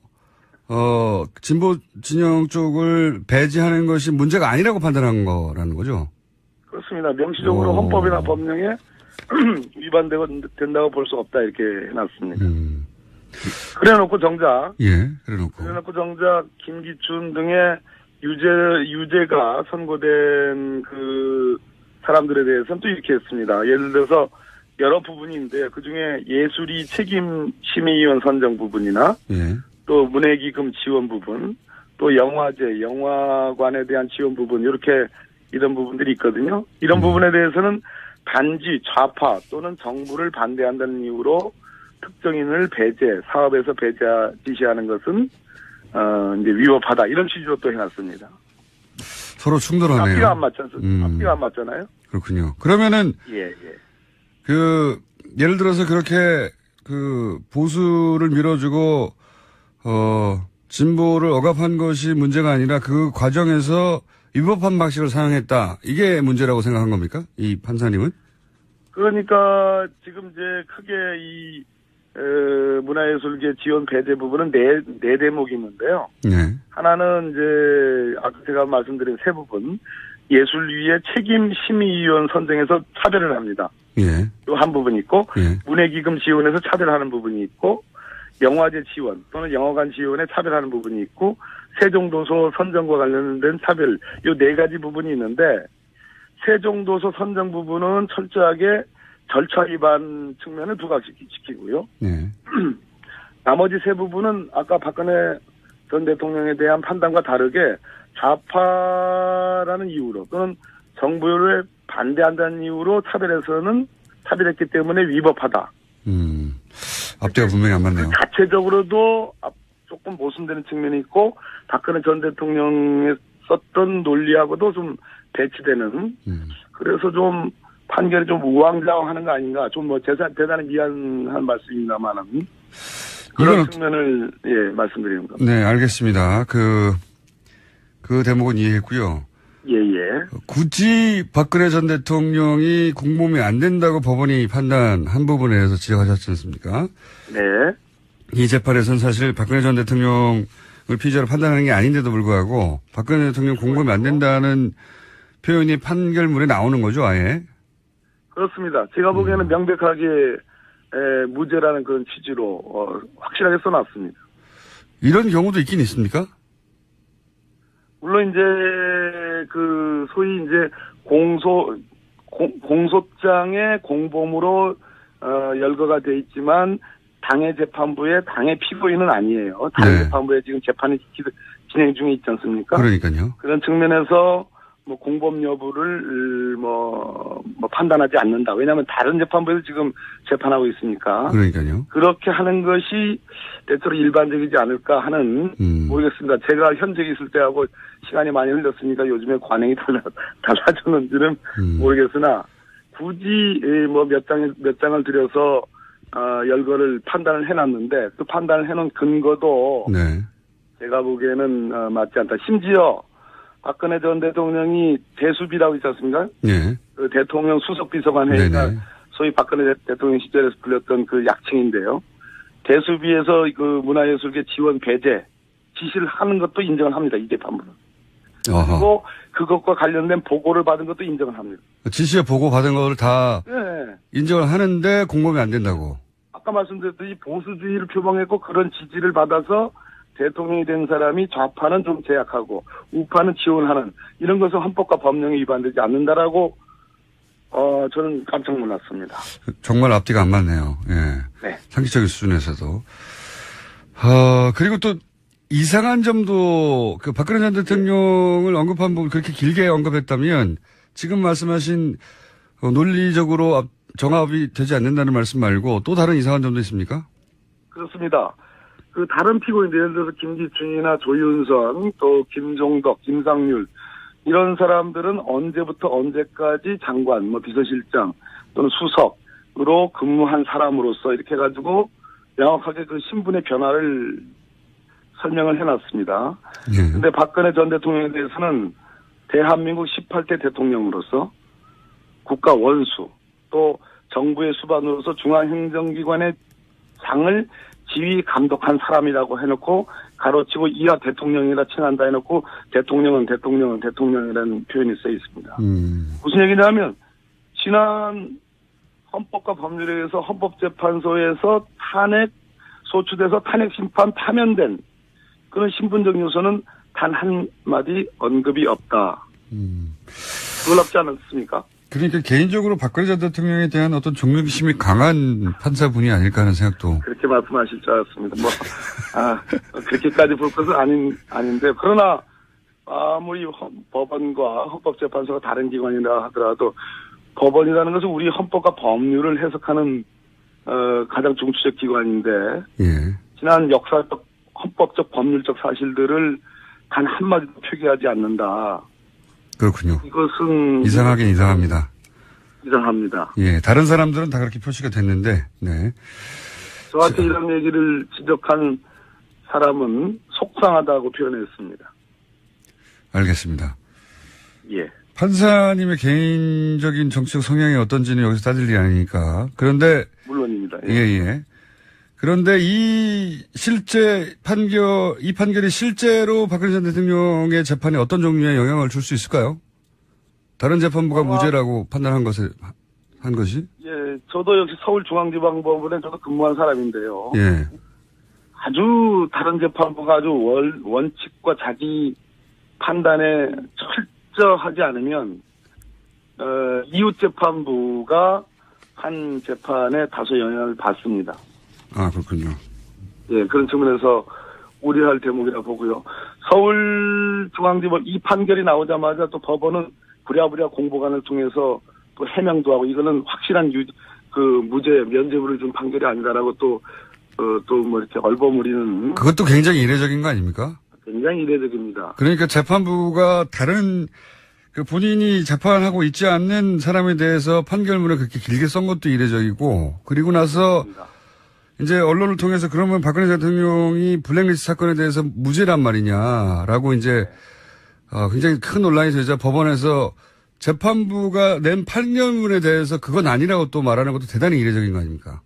진보 진영 쪽을 배제하는 것이 문제가 아니라고 판단한 거라는 거죠. 그렇습니다. 명시적으로 헌법이나 법령에 위반된다고 볼 수 없다 이렇게 해놨습니다. 그래놓고 정작 그래놓고 정작 김기춘 등의 유죄가 선고된 그 사람들에 대해서는 또 이렇게 했습니다. 예를 들어서 여러 부분인데 그중에 예술이 책임 심의위원 선정 부분이나 또 문해기금 지원 부분, 또 영화제, 영화관에 대한 지원 부분 이렇게 이런 부분들이 있거든요. 이런 부분에 대해서는 단지 좌파 또는 정부를 반대한다는 이유로 특정인을 사업에서 지시하는 것은 이제 위법하다 이런 취지로 또 해놨습니다. 서로 충돌하네요. 앞뒤가 안 맞잖아요. 앞뒤가 안 맞잖아요. 그렇군요. 그러면은 예를 들어서 그렇게 보수를 밀어주고 진보를 억압한 것이 문제가 아니라 그 과정에서 위법한 방식을 사용했다. 이게 문제라고 생각한 겁니까? 이 판사님은? 그러니까 지금 이제 크게 이 문화예술계 지원 배제 부분은 네 대목이 있는데요. 네. 하나는 이제 아까 제가 말씀드린 세 부분 예술위의 책임 심의위원 선정에서 차별을 합니다. 예. 요 한 부분이 있고 문해기금 지원에서 차별하는 부분이 있고 영화제 지원 또는 영화관 지원에 차별하는 부분이 있고 세종도서 선정과 관련된 차별 요 네 가지 부분이 있는데 세종도서 선정 부분은 철저하게 절차 위반 측면을 부각시키고요. 네. 나머지 세 부분은 아까 박근혜 전 대통령에 대한 판단과 다르게 좌파라는 이유로 또는 정부를 반대한다는 이유로 차별했기 때문에 위법하다. 앞뒤가 분명히 안 맞네요. 자체적으로도 조금 모순되는 측면이 있고 박근혜 전 대통령의 썼던 논리하고도 좀 배치되는 그래서 좀 판결이 좀 우왕좌왕하는 거 아닌가 좀 뭐 대단히 미안한 말씀입니다만은 그런 측면을 말씀드리는 겁니다. 네, 알겠습니다. 그 대목은 이해했고요. 예. 굳이 박근혜 전 대통령이 공범이 안 된다고 법원이 판단한 부분에 대해서 지적하셨지 않습니까? 네. 이 재판에서는 사실 박근혜 전 대통령을 피의자로 판단하는 게 아닌데도 불구하고 박근혜 대통령 공범이 안 된다는 표현이 판결문에 나오는 거죠, 아예? 그렇습니다. 제가 보기에는 명백하게 무죄라는 그런 취지로 확실하게 써놨습니다. 이런 경우도 있긴 있습니까? 물론 이제 소위 이제 공소장의 공범으로 열거가 돼 있지만 당해 재판부의 당해 피고인은 아니에요. 당해 재판부에 지금 재판이 진행 중에 있지 않습니까? 그러니까요. 그런 측면에서 뭐 공범 여부를 판단하지 않는다. 왜냐하면 다른 재판부에서 지금 재판하고 있으니까. 그러니까요. 그렇게 하는 것이 대체로 일반적이지 않을까 하는 모르겠습니다. 제가 현직에 있을 때하고 시간이 많이 흘렀으니까 요즘에 관행이 달라졌는지는 모르겠으나 굳이 몇 장을 들여서 열거를 판단을 해놨는데 그 판단을 해놓은 근거도 제가 보기에는 맞지 않다. 심지어 박근혜 전 대통령이 대수비라고 있지 않습니까? 네. 그 대통령 수석비서관 회의가 소위 박근혜 대통령 시절에서 불렸던 그 약칭인데요. 대수비에서 그 문화예술계 지원 배제 지시를 하는 것도 인정을 합니다. 이 재판부는. 그리고 그것과 관련된 보고를 받은 것도 인정을 합니다. 지시에 보고 받은 거를 다 인정을 하는데 공범이 안 된다고. 아까 말씀드렸듯이 보수주의를 표방했고 그런 지지를 받아서 대통령이 된 사람이 좌파는 좀 제약하고 우파는 지원하는 이런 것은 헌법과 법령에 위반되지 않는다라고 저는 깜짝 놀랐습니다. 정말 앞뒤가 안 맞네요. 예. 네. 상식적인 수준에서도. 그리고 또 이상한 점도 그 박근혜 전 대통령을 언급한 부분 그렇게 길게 언급했다면 지금 말씀하신 논리적으로 정합이 되지 않는다는 말씀 말고 또 다른 이상한 점도 있습니까? 그렇습니다. 그 다른 피고인들 예를 들어서 김기춘이나 조윤선 또 김종덕, 김상률 이런 사람들은 언제부터 언제까지 장관, 비서실장 또는 수석으로 근무한 사람으로서 이렇게 해가지고 명확하게 그 신분의 변화를 설명을 해놨습니다. 그런데 박근혜 전 대통령에 대해서는 대한민국 18대 대통령으로서 국가 원수 또 정부의 수반으로서 중앙행정기관의 장을 지휘 감독한 사람이라고 해놓고 가로치고 이하 대통령이라 칭한다 해놓고 대통령이라는 표현이 써 있습니다. 무슨 얘기냐면 지난 헌법과 법률에 의해서 헌법재판소에서 소추돼서 탄핵 심판 파면된 그런 신분적 요소는 단 한마디 언급이 없다. 놀랍지 않습니까? 그러니까 개인적으로 박근혜 전 대통령에 대한 어떤 존경심이 강한 판사분이 아닐까 하는 생각도. 그렇게 말씀하실 줄 알았습니다. 그렇게까지 볼 것은 아닌데, 그러나, 아무리 법원과 헌법재판소가 다른 기관이라 하더라도, 법원이라는 것은 우리 헌법과 법률을 해석하는, 가장 중추적 기관인데, 지난 역사적, 헌법적, 법률적 사실들을 단 한마디도 표기하지 않는다. 그렇군요. 이것은 이상하긴 이상합니다. 이상합니다. 예, 다른 사람들은 다 그렇게 표시가 됐는데, 저한테 이런 얘기를 지적한 사람은 속상하다고 표현했습니다. 알겠습니다. 예. 판사님의 개인적인 정치적 성향이 어떤지는 여기서 따질 일이 아니니까. 그런데 물론입니다. 예. 그런데 이 판결이 실제로 박근혜 전 대통령의 재판에 어떤 종류의 영향을 줄 수 있을까요? 다른 재판부가 무죄라고 판단한 한 것이? 예, 저도 역시 서울중앙지방법원에 저도 근무한 사람인데요. 예. 아주 다른 재판부가 아주 원칙과 자기 판단에 철저하지 않으면 이웃 재판부가 한 재판에 다소 영향을 받습니다. 아, 그렇군요. 예, 그런 측면에서 우려할 대목이라 보고요. 서울중앙지법 이 판결이 나오자마자 또 법원은 부랴부랴 공보관을 통해서 또 해명도 하고 이거는 확실한 무죄, 면죄부를 준 판결이 아니다라고 또 뭐 이렇게 얼버무리는. 그것도 굉장히 이례적인 거 아닙니까? 굉장히 이례적입니다. 그러니까 재판부가 다른 본인이 재판하고 있지 않는 사람에 대해서 판결문을 그렇게 길게 쓴 것도 이례적이고, 그리고 나서 그렇습니다. 이제 언론을 통해서 그러면 박근혜 대통령이 블랙리스트 사건에 대해서 무죄란 말이냐라고 이제 굉장히 큰 논란이 되자 법원에서 재판부가 낸 판결문에 대해서 그건 아니라고 또 말하는 것도 대단히 이례적인 거 아닙니까?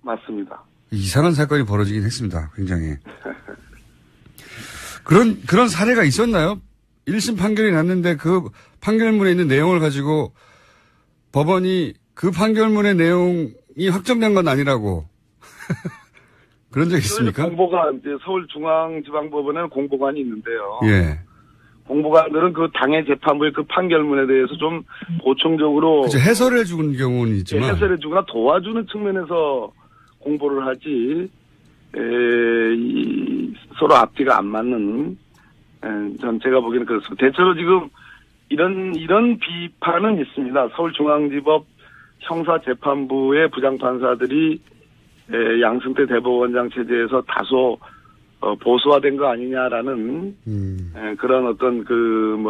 맞습니다. 이상한 사건이 벌어지긴 했습니다. 굉장히. 그런 사례가 있었나요? 1심 판결이 났는데 그 판결문에 있는 내용을 가지고 법원이 그 판결문의 내용이 확정된 건 아니라고. 그런 적 있습니까? 공보관, 이제 서울중앙지방법원에는 공보관이 있는데요. 예. 공보관들은 그 당해 재판부의 그 판결문에 대해서 좀 보충적으로. 그렇죠. 해설해 주는 경우는 있지만. 예, 해설해 주거나 도와주는 측면에서 공보를 하지, 서로 앞뒤가 안 맞는, 전 제가 보기에는 그렇습니다. 대체로 지금 이런 비판은 있습니다. 서울중앙지법 형사재판부의 부장판사들이 양승태 대법원장 체제에서 다소 보수화된 거 아니냐라는 그런 어떤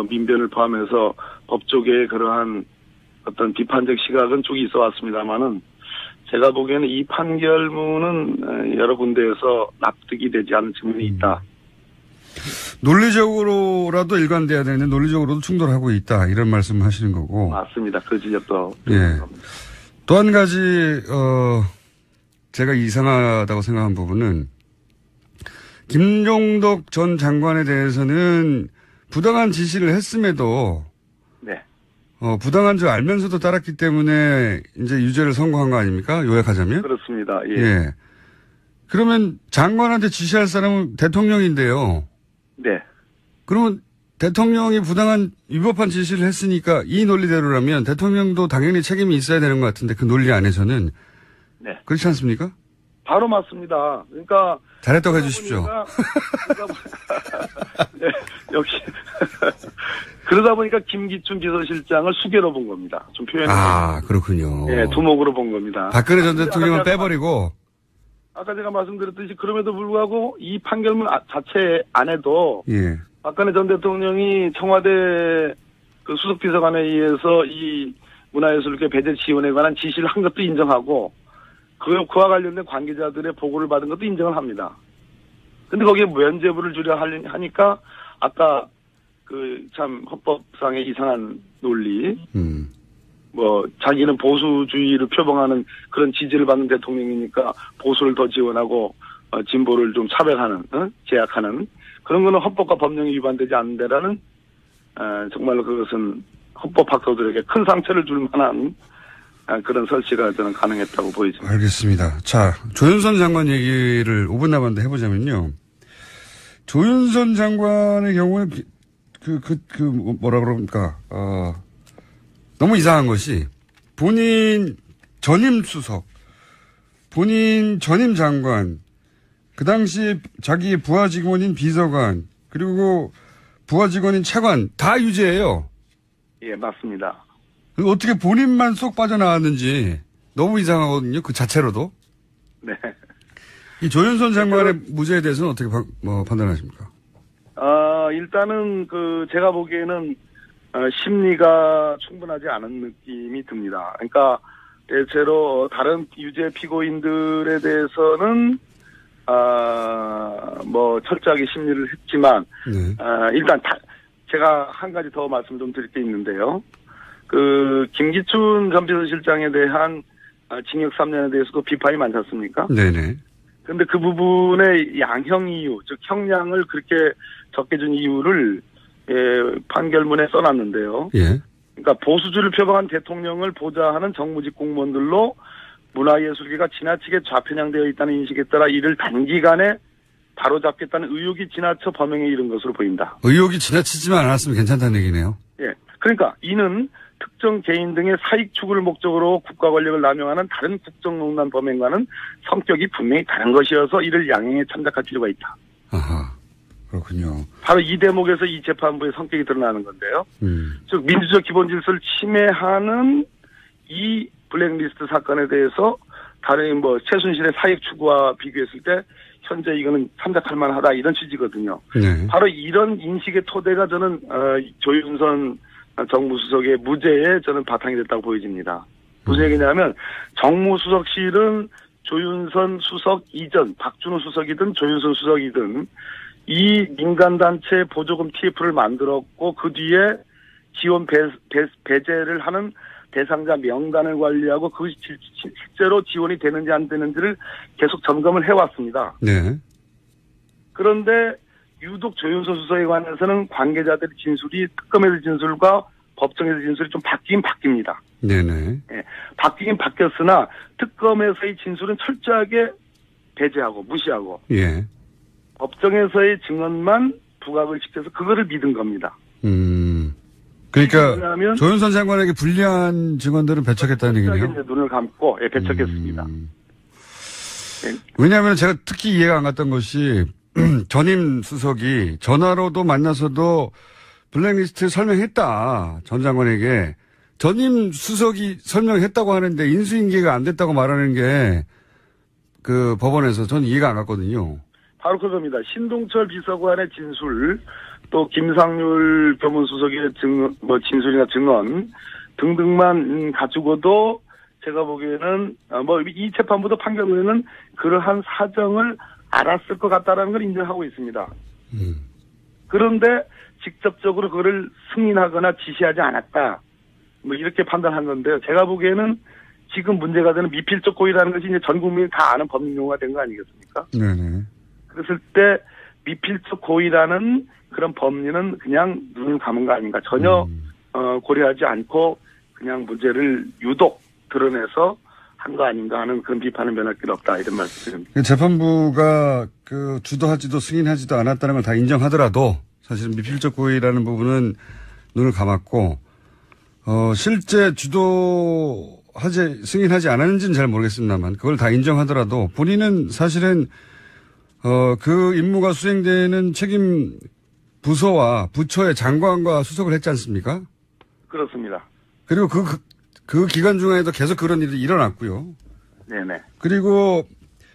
민변을 포함해서 법조계의 그러한 어떤 비판적 시각은 쭉 있어 왔습니다만은 제가 보기에는 이 판결문은 여러 군데에서 납득이 되지 않는 측면이 있다. 논리적으로라도 일관돼야 되는데 논리적으로도 충돌하고 있다. 이런 말씀을 하시는 거고. 맞습니다. 그 지적도. 예. 또 한 가지 제가 이상하다고 생각한 부분은 김종덕 전 장관에 대해서는 부당한 지시를 했음에도 네. 부당한 줄 알면서도 따랐기 때문에 이제 유죄를 선고한 거 아닙니까? 요약하자면? 그렇습니다. 예. 예. 그러면 장관한테 지시할 사람은 대통령인데요. 네. 그러면 대통령이 부당한 위법한 지시를 했으니까 이 논리대로라면 대통령도 당연히 책임이 있어야 되는 것 같은데 그 논리 안에서는 네. 그렇지 않습니까? 바로 맞습니다. 그러니까 잘했다고 해주십시오. 네, 역시 그러다 보니까 김기춘 비서실장을 수개로 본 겁니다. 좀 표현해. 아 그렇군요. 네, 두목으로 본 겁니다. 박근혜 전 대통령은 빼버리고. 아까 제가 말씀드렸듯이 그럼에도 불구하고 이 판결문 자체 안에도 예. 박근혜 전 대통령이 청와대 그 수석비서관에 의해서 이 문화예술계 배제 지원에 관한 지시를 한 것도 인정하고 그와 관련된 관계자들의 보고를 받은 것도 인정을 합니다. 근데 거기에 면죄부를 주려 하니까 아까 참 헌법상의 이상한 논리, 자기는 보수주의를 표방하는 그런 지지를 받는 대통령이니까 보수를 더 지원하고 진보를 좀 차별하는, 제약하는 그런 거는 헌법과 법령이 위반되지 않는다라는 정말로 그것은 헌법학도들에게 큰 상처를 줄 만한 그런 설치가 저는 가능했다고 보이죠. 알겠습니다. 자, 조윤선 장관 얘기를 5분 남았는데 해보자면요. 조윤선 장관의 경우에 뭐라 그럽니까? 너무 이상한 것이 본인 전임 수석, 본인 전임 장관, 그 당시 자기 부하 직원인 비서관, 그리고 부하 직원인 차관 다 유죄예요. 예, 맞습니다. 어떻게 본인만 쏙 빠져나왔는지 너무 이상하거든요. 그 자체로도. 네. 이 조윤선 장관의 무죄에 대해서는 어떻게 판단하십니까? 일단은 제가 보기에는 심리가 충분하지 않은 느낌이 듭니다. 그러니까 대체로 다른 유죄 피고인들에 대해서는 철저하게 심리를 했지만 네. 일단 제가 한 가지 더 말씀 좀 드릴 게 있는데요. 김기춘 전 비서실장에 대한 징역 3년에 대해서도 비판이 많지 않습니까? 네네. 근데 그 부분의 양형 이유, 즉 형량을 그렇게 적게 준 이유를 판결문에 써놨는데요. 예. 그러니까 보수주의를 표방한 대통령을 보좌하는 정무직 공무원들로 문화예술계가 지나치게 좌편향되어 있다는 인식에 따라 이를 단기간에 바로잡겠다는 의혹이 지나쳐 범행에 이른 것으로 보인다. 의혹이 지나치지만 않았으면 괜찮다는 얘기네요. 예. 그러니까 이는 특정 개인 등의 사익 추구를 목적으로 국가 권력을 남용하는 다른 국정농단 범행과는 성격이 분명히 다른 것이어서 이를 양형에 참작할 필요가 있다. 아하, 그렇군요. 바로 이 대목에서 이 재판부의 성격이 드러나는 건데요. 즉 민주적 기본 질서를 침해하는 이 블랙리스트 사건에 대해서 다른 최순실의 사익 추구와 비교했을 때 현재 이거는 참작할 만하다 이런 취지거든요. 네. 바로 이런 인식의 토대가 저는 조윤선 정무수석의 무죄에 저는 바탕이 됐다고 보여집니다. 무슨 얘기냐면 정무수석실은 조윤선 수석 이전 박준호 수석이든 조윤선 수석이든 이 민간단체 보조금 TF를 만들었고 그 뒤에 지원 배제를 하는 대상자 명단을 관리하고 그것이 실제로 지원이 되는지 안 되는지를 계속 점검을 해왔습니다. 네. 그런데 유독 조윤선 수석에 관해서는 관계자들의 진술이 특검에서 진술과 법정에서 진술이 좀 바뀌긴 바뀝니다. 네네. 예, 바뀌긴 바뀌었으나 특검에서의 진술은 철저하게 배제하고 무시하고 예. 법정에서의 증언만 부각을 시켜서 그거를 믿은 겁니다. 그러니까 조윤선 장관에게 불리한 증언들은 배척했다는 얘기네요. 눈을 감고 배척했습니다. 왜냐하면 제가 특히 이해가 안 갔던 것이 전임 수석이 전화로도 만나서도 블랙리스트 설명했다. 전 장관에게. 전임 수석이 설명했다고 하는데 인수인계가 안 됐다고 말하는 게 그 법원에서 전 이해가 안 갔거든요. 바로 그겁니다. 신동철 비서관의 진술, 또 김상률 교문수석의 진술이나 증언 등등만 가지고도 제가 보기에는 이 재판부도 판결문에는 그러한 사정을 알았을 것 같다라는 걸 인정하고 있습니다. 그런데 직접적으로 그거를 승인하거나 지시하지 않았다. 이렇게 판단한 건데요. 제가 보기에는 지금 문제가 되는 미필적 고의라는 것이 이제 전 국민이 다 아는 법률 용어가 된 거 아니겠습니까? 네네. 그랬을 때 미필적 고의라는 그런 법리는 그냥 눈을 감은 거 아닌가. 전혀 고려하지 않고 그냥 문제를 유독 드러내서 한 거 아닌가 하는 그런 비판은 변할 길 없다 이런 말씀입니다. 재판부가 주도하지도 승인하지도 않았다는 걸 다 인정하더라도 사실은 미필적 고의라는 부분은 눈을 감았고 실제 승인하지 않았는지는 잘 모르겠습니다만 그걸 다 인정하더라도 본인은 사실은 그 임무가 수행되는 책임 부서와 부처의 장관과 수석을 했지 않습니까? 그렇습니다. 그리고 그 기간 중에도 계속 그런 일이 일어났고요. 네네. 그리고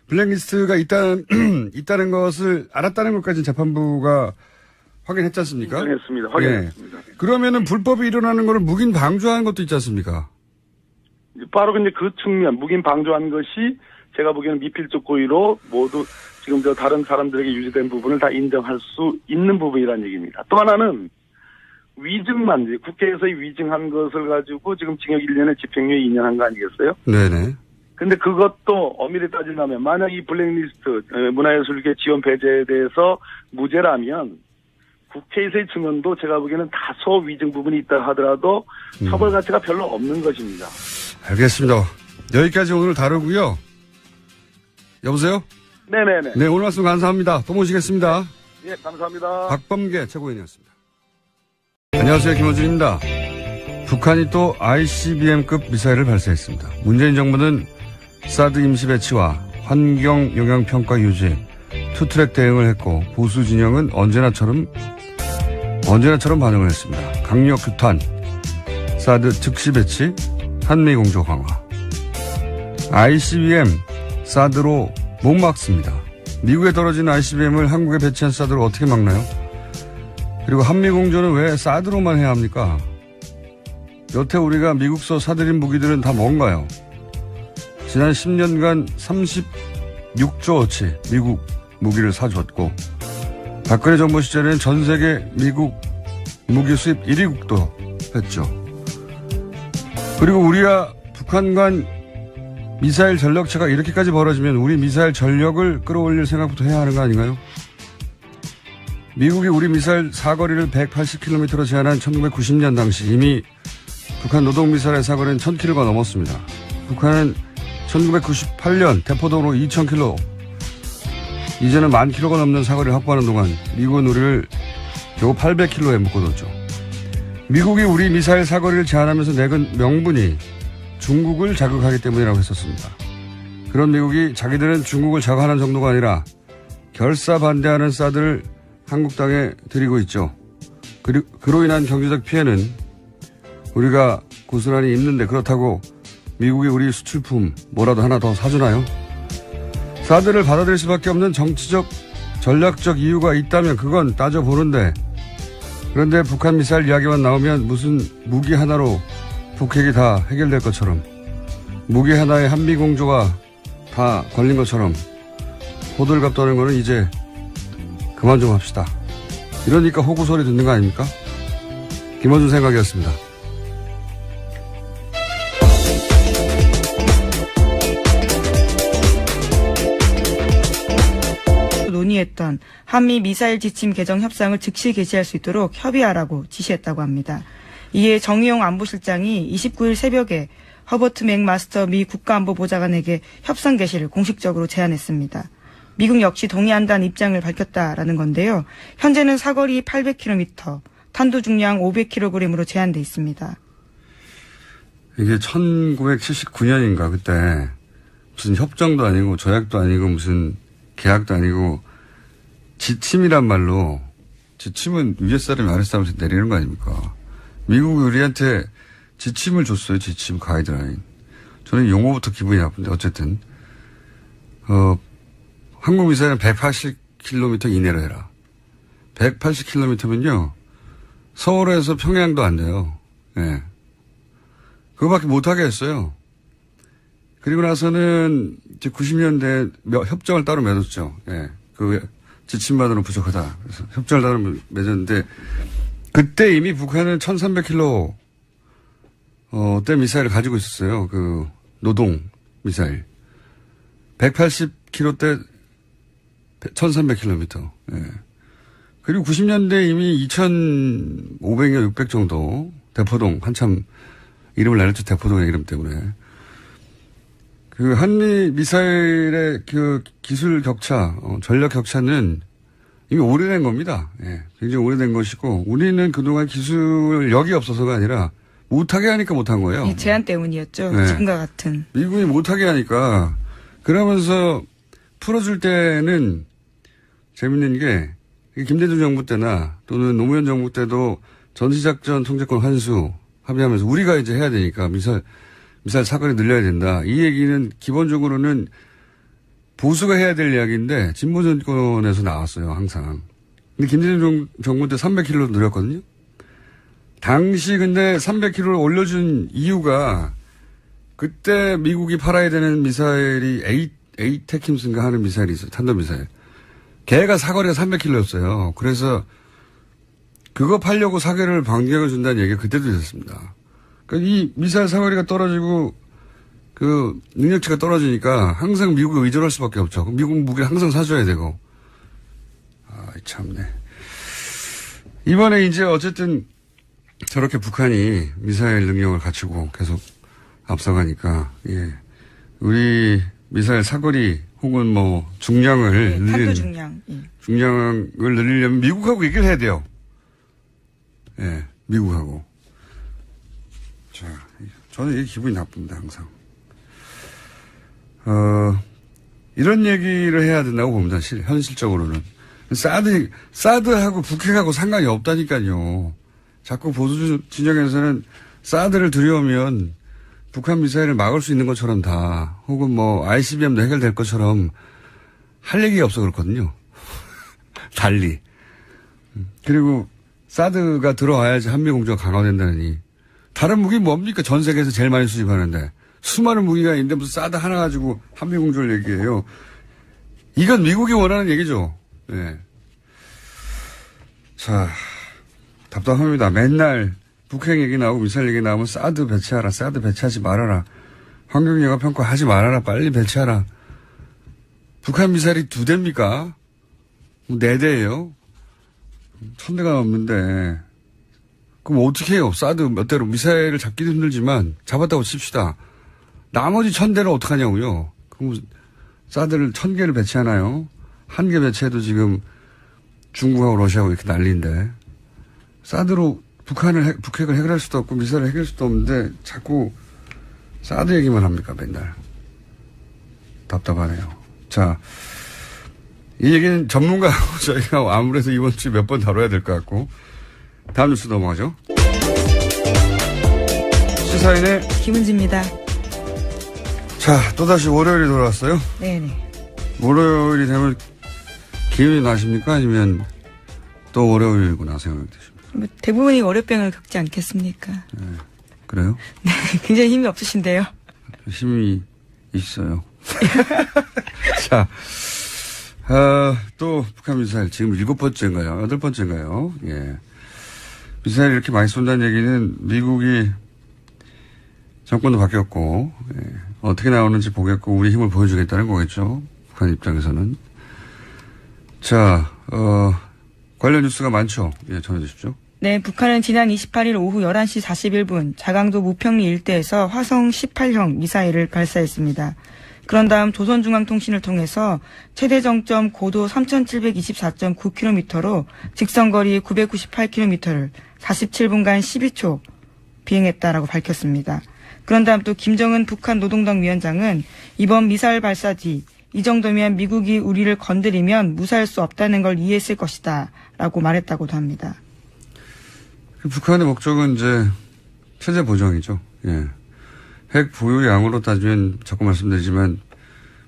블랙리스트가 있다는 것을 알았다는 것까지는 재판부가 확인했지 않습니까? 확인했습니다. 네. 그러면은 불법이 일어나는 것을 묵인 방조한 것도 있지 않습니까? 바로 이제 그 측면, 묵인 방조한 것이 제가 보기에는 미필적 고의로 모두 지금 다른 사람들에게 유지된 부분을 다 인정할 수 있는 부분이라는 얘기입니다. 또 하나는 위증만, 국회에서의 위증한 것을 가지고 지금 징역 1년에 집행유예 2년 한 거 아니겠어요? 네네. 근데 그것도 엄밀히 따지려면 만약 이 블랙리스트, 문화예술계 지원 배제에 대해서 무죄라면 국회에서의 증언도 제가 보기에는 다소 위증 부분이 있다 하더라도 처벌 가치가 별로 없는 것입니다. 알겠습니다. 여기까지 오늘 다루고요. 여보세요? 네네네. 네, 오늘 말씀 감사합니다. 또 모시겠습니다. 예, 감사합니다. 박범계 최고위원이었습니다. 안녕하세요. 김호준입니다. 북한이 또 ICBM급 미사일을 발사했습니다. 문재인 정부는 사드 임시 배치와 환경 영향 평가 유지, 투트랙 대응을 했고 보수 진영은 언제나처럼 반응을 했습니다. 강력 규탄, 사드 즉시 배치, 한미 공조 강화. ICBM 사드로 못 막습니다. 미국에 떨어진 ICBM을 한국에 배치한 사드로 어떻게 막나요? 그리고 한미 공조는 왜 사드로만 해야 합니까? 여태 우리가 미국서 사들인 무기들은 다 뭔가요? 지난 10년간 36조어치 미국 무기를 사줬고 박근혜 정부 시절에는 전 세계 미국 무기 수입 1위국도 했죠. 그리고 우리와 북한 간 미사일 전력차가 이렇게까지 벌어지면 우리 미사일 전력을 끌어올릴 생각부터 해야 하는 거 아닌가요? 미국이 우리 미사일 사거리를 180km로 제한한 1990년 당시 이미 북한 노동미사일의 사거리는 1000km가 넘었습니다. 북한은 1998년 대포동으로 2000km, 이제는 10,000km가 넘는 사거리를 확보하는 동안 미국은 우리를 겨우 800km에 묶어뒀죠. 미국이 우리 미사일 사거리를 제한하면서 내건 명분이 중국을 자극하기 때문이라고 했었습니다. 그런 미국이 자기들은 중국을 자극하는 정도가 아니라 결사 반대하는 사드를 한국 땅에 들이고 있죠. 그로 인한 경제적 피해는 우리가 고스란히 입는데 그렇다고 미국이 우리 수출품 뭐라도 하나 더 사주나요? 사드를 받아들일 수밖에 없는 정치적 전략적 이유가 있다면 그건 따져보는데 그런데 북한 미사일 이야기만 나오면 무슨 무기 하나로 북핵이 다 해결될 것처럼 무기 하나에 한미공조가 다 걸린 것처럼 호들갑 떠는 거는 이제 그만 좀 합시다. 이러니까 호구 소리 듣는 거 아닙니까? 김어준 생각이었습니다. 논의했던 한미 미사일 지침 개정 협상을 즉시 개시할 수 있도록 협의하라고 지시했다고 합니다. 이에 정의용 안보실장이 29일 새벽에 허버트 맥마스터 미 국가안보보좌관에게 협상 개시를 공식적으로 제안했습니다. 미국 역시 동의한다는 입장을 밝혔다라는 건데요. 현재는 사거리 800km, 탄도 중량 500kg으로 제한돼 있습니다. 이게 1979년인가 그때 무슨 협정도 아니고 조약도 아니고 무슨 계약도 아니고 지침이란 말로 지침은 위에 사람이 아래 사람한테 내리는 거 아닙니까? 미국이 우리한테 지침을 줬어요. 지침 가이드라인. 저는 용어부터 기분이 나쁜데 어쨌든 한국 미사일은 180km 이내로 해라. 180km면요. 서울에서 평양도 안 돼요. 예. 그거밖에 못하게 했어요. 그리고 나서는 이제 90년대에 협정을 따로 맺었죠. 예. 그 지침만으로는 부족하다. 그래서 협정을 따로 맺었는데 그때 이미 북한은 1300km 대 미사일을 가지고 있었어요. 그 노동 미사일. 180km 대 1300km. 예. 그리고 90년대 이미 2500년 600 정도 대포동 한참 이름을 날렸죠. 대포동의 이름 때문에. 그 한미 미사일의 그 기술 격차, 전력 격차는 이미 오래된 겁니다. 예, 굉장히 오래된 것이고 우리는 그동안 기술력이 없어서가 아니라 못하게 하니까 못한 거예요. 네, 제한 때문이었죠. 네. 지금과 같은. 미국이 못하게 하니까 그러면서 풀어줄 때는 재밌는 게 김대중 정부 때나 또는 노무현 정부 때도 전시작전 통제권 환수 합의하면서 우리가 이제 해야 되니까 미사일 사거리 늘려야 된다. 이 얘기는 기본적으로는 보수가 해야 될 이야기인데 진보 정권에서 나왔어요. 항상. 근데 김대중 정부 때 300km로 늘렸거든요. 당시 근데 300km를 올려준 이유가 그때 미국이 팔아야 되는 미사일이 에이테킴스인가 하는 미사일이 있어요. 탄도미사일. 걔가 사거리가 300km였어요. 그래서 그거 팔려고 사거리를 반격을 준다는 얘기가 그때도 있었습니다. 그러니까 이 미사일 사거리가 떨어지고 그 능력치가 떨어지니까 항상 미국에 의존할 수밖에 없죠. 미국 무기를 항상 사줘야 되고. 아, 참네. 이번에 이제 어쨌든 저렇게 북한이 미사일 능력을 갖추고 계속 앞서가니까, 예. 우리 미사일 사거리 혹은 뭐 중량을 네, 탄도 중량. 예. 중량을 늘리려면 미국하고 얘기를 해야 돼요. 예, 미국하고. 자, 저는 이게 기분이 나쁩니다, 항상. 이런 얘기를 해야 된다고 봅니다, 현실적으로는. 사드하고 북핵하고 상관이 없다니까요. 자꾸 보수 진영에서는 사드를 들여오면 북한 미사일을 막을 수 있는 것처럼 다, 혹은 뭐 ICBM도 해결될 것처럼 할 얘기가 없어 그렇거든요. 달리. 그리고 사드가 들어와야지 한미공조가 강화된다니. 다른 무기 뭡니까? 전 세계에서 제일 많이 수입하는데. 수많은 무기가 있는데 무슨 사드 하나 가지고 한미공조를 얘기해요. 이건 미국이 원하는 얘기죠. 네. 자, 답답합니다. 맨날 북핵 얘기 나오고 미사일 얘기 나오면 사드 배치하라, 사드 배치하지 말아라. 환경영향평가 하지 말아라, 빨리 배치하라. 북한 미사일이 2대입니까? 4대예요. 1000대가 넘는데. 그럼 어떻게 해요? 사드 몇 대로 미사일을 잡기도 힘들지만 잡았다고 칩시다. 나머지 1000대는 어떡하냐고요. 그럼 사드를 1000개를 배치하나요? 1개 배치해도 지금 중국하고 러시아하고 이렇게 난리인데. 사드로 북핵을 해결할 수도 없고 미사일을 해결할 수도 없는데 자꾸 사드 얘기만 합니까, 맨날. 답답하네요. 자, 이 얘기는 전문가하고 저희가 아무래도 이번 주에 몇 번 다뤄야 될 것 같고, 다음 뉴스 넘어가죠. 시사인의 김은지입니다. 자, 또다시 월요일이 돌아왔어요? 네네. 월요일이 되면 기운이 나십니까? 아니면 또 월요일이구나 생각이 드십니까? 대부분이 월요병을 겪지 않겠습니까? 네. 그래요? 네, 굉장히 힘이 없으신데요. 힘이 있어요. 자, 또 북한 미사일 지금 7번째인가요? 8번째인가요? 예. 미사일 이렇게 많이 쏜다는 얘기는 미국이 정권도 바뀌었고, 예. 어떻게 나오는지 보겠고 우리 힘을 보여주겠다는 거겠죠. 북한 입장에서는. 자, 관련 뉴스가 많죠. 예, 전해주십시오. 네, 북한은 지난 28일 오후 11시 41분 자강도 무평리 일대에서 화성 18형 미사일을 발사했습니다. 그런 다음 조선중앙통신을 통해서 최대 정점 고도 3724.9km로 직선거리 998km를 47분간 12초 비행했다라고 밝혔습니다. 그런 다음 또 김정은 북한 노동당 위원장은 이번 미사일 발사 뒤 이 정도면 미국이 우리를 건드리면 무사할 수 없다는 걸 이해했을 것이다 라고 말했다고도 합니다. 북한의 목적은 이제 체제 보정이죠. 예. 핵 보유량으로 따지면 자꾸 말씀드리지만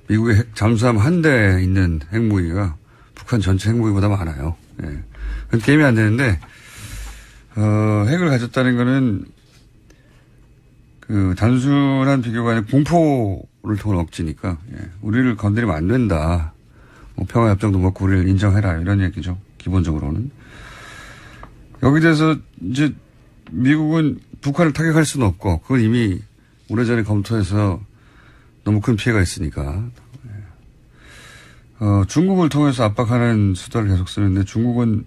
미국의 핵 잠수함 한 대에 있는 핵무기가 북한 전체 핵무기보다 많아요. 예. 그건 게임이 안 되는데 핵을 가졌다는 거는 그 단순한 비교가 아니라 공포를 통한 억지니까 예. 우리를 건드리면 안 된다. 뭐 평화협정도 먹고 우리를 인정해라 이런 얘기죠. 기본적으로는. 여기 대해서 이제 미국은 북한을 타격할 수는 없고 그건 이미 오래전에 검토해서 너무 큰 피해가 있으니까. 중국을 통해서 압박하는 수단을 계속 쓰는데 중국을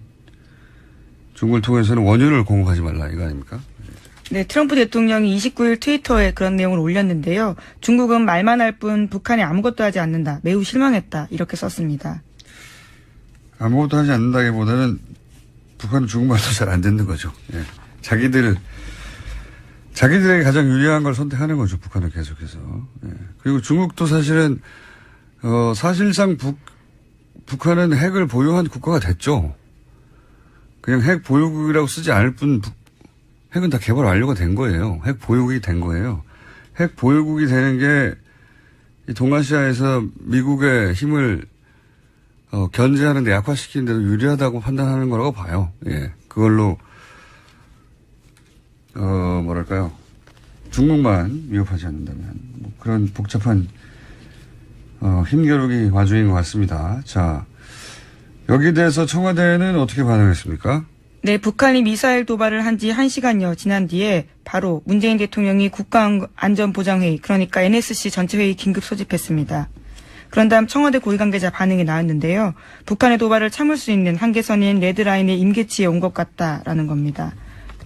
통해서는 원유를 공급하지 말라 이거 아닙니까? 네, 트럼프 대통령이 29일 트위터에 그런 내용을 올렸는데요. 중국은 말만 할 뿐 북한이 아무것도 하지 않는다. 매우 실망했다. 이렇게 썼습니다. 아무것도 하지 않는다기보다는 북한은 중국말도 잘 안 듣는 거죠. 예. 자기들에게 가장 유리한 걸 선택하는 거죠. 북한은 계속해서. 예. 그리고 중국도 사실은 사실상 북한은 핵을 보유한 국가가 됐죠. 그냥 핵 보유국이라고 쓰지 않을 뿐 핵은 다 개발 완료가 된 거예요. 핵 보유국이 된 거예요. 핵 보유국이 되는 게 이 동아시아에서 미국의 힘을 견제하는데 약화시키는 데도 유리하다고 판단하는 거라고 봐요. 예. 그걸로, 뭐랄까요. 중국만 위협하지 않는다면. 뭐 그런 복잡한, 힘겨루기 와중인 것 같습니다. 자, 여기에 대해서 청와대는 어떻게 반응했습니까? 네, 북한이 미사일 도발을 한 지 1시간여 지난 뒤에 바로 문재인 대통령이 국가안전보장회의, 그러니까 NSC 전체회의 긴급 소집했습니다. 그런 다음 청와대 고위관계자 반응이 나왔는데요. 북한의 도발을 참을 수 있는 한계선인 레드라인의 임계치에 온 것 같다라는 겁니다.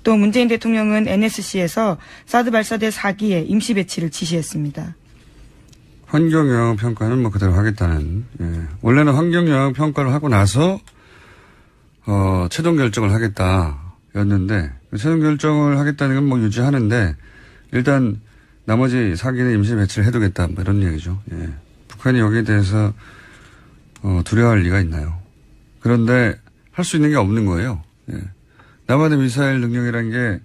또 문재인 대통령은 NSC에서 사드 발사대 4기의 임시 배치를 지시했습니다. 환경영향 평가는 뭐 그대로 하겠다는. 예. 원래는 환경영향 평가를 하고 나서 최종 결정을 하겠다였는데 최종 결정을 하겠다는 건 뭐 유지하는데 일단 나머지 4기는 임시 배치를 해두겠다 뭐 이런 얘기죠. 예. 북한이 여기에 대해서 두려워할 리가 있나요? 그런데 할 수 있는 게 없는 거예요. 예. 남한의 미사일 능력이라는 게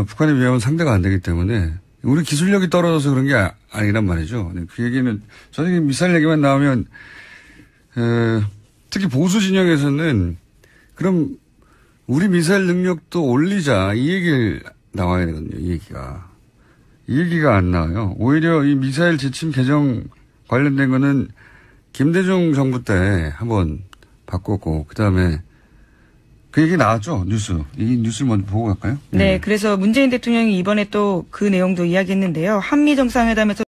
북한의 위험은 상대가 안 되기 때문에 우리 기술력이 떨어져서 그런 게 아니란 말이죠. 그 얘기는 저는 미사일 얘기만 나오면 특히 보수 진영에서는 그럼 우리 미사일 능력도 올리자 이 얘기를 나와야 되거든요. 이 얘기가 안 나와요. 오히려 이 미사일 지침 개정 관련된 거는 김대중 정부 때 한번 바꿨고 그다음에 그 얘기 나왔죠. 이 뉴스를 먼저 보고 갈까요? 네, 그래서 문재인 대통령이 이번에 또 그 내용도 이야기했는데요. 한미 정상회담에서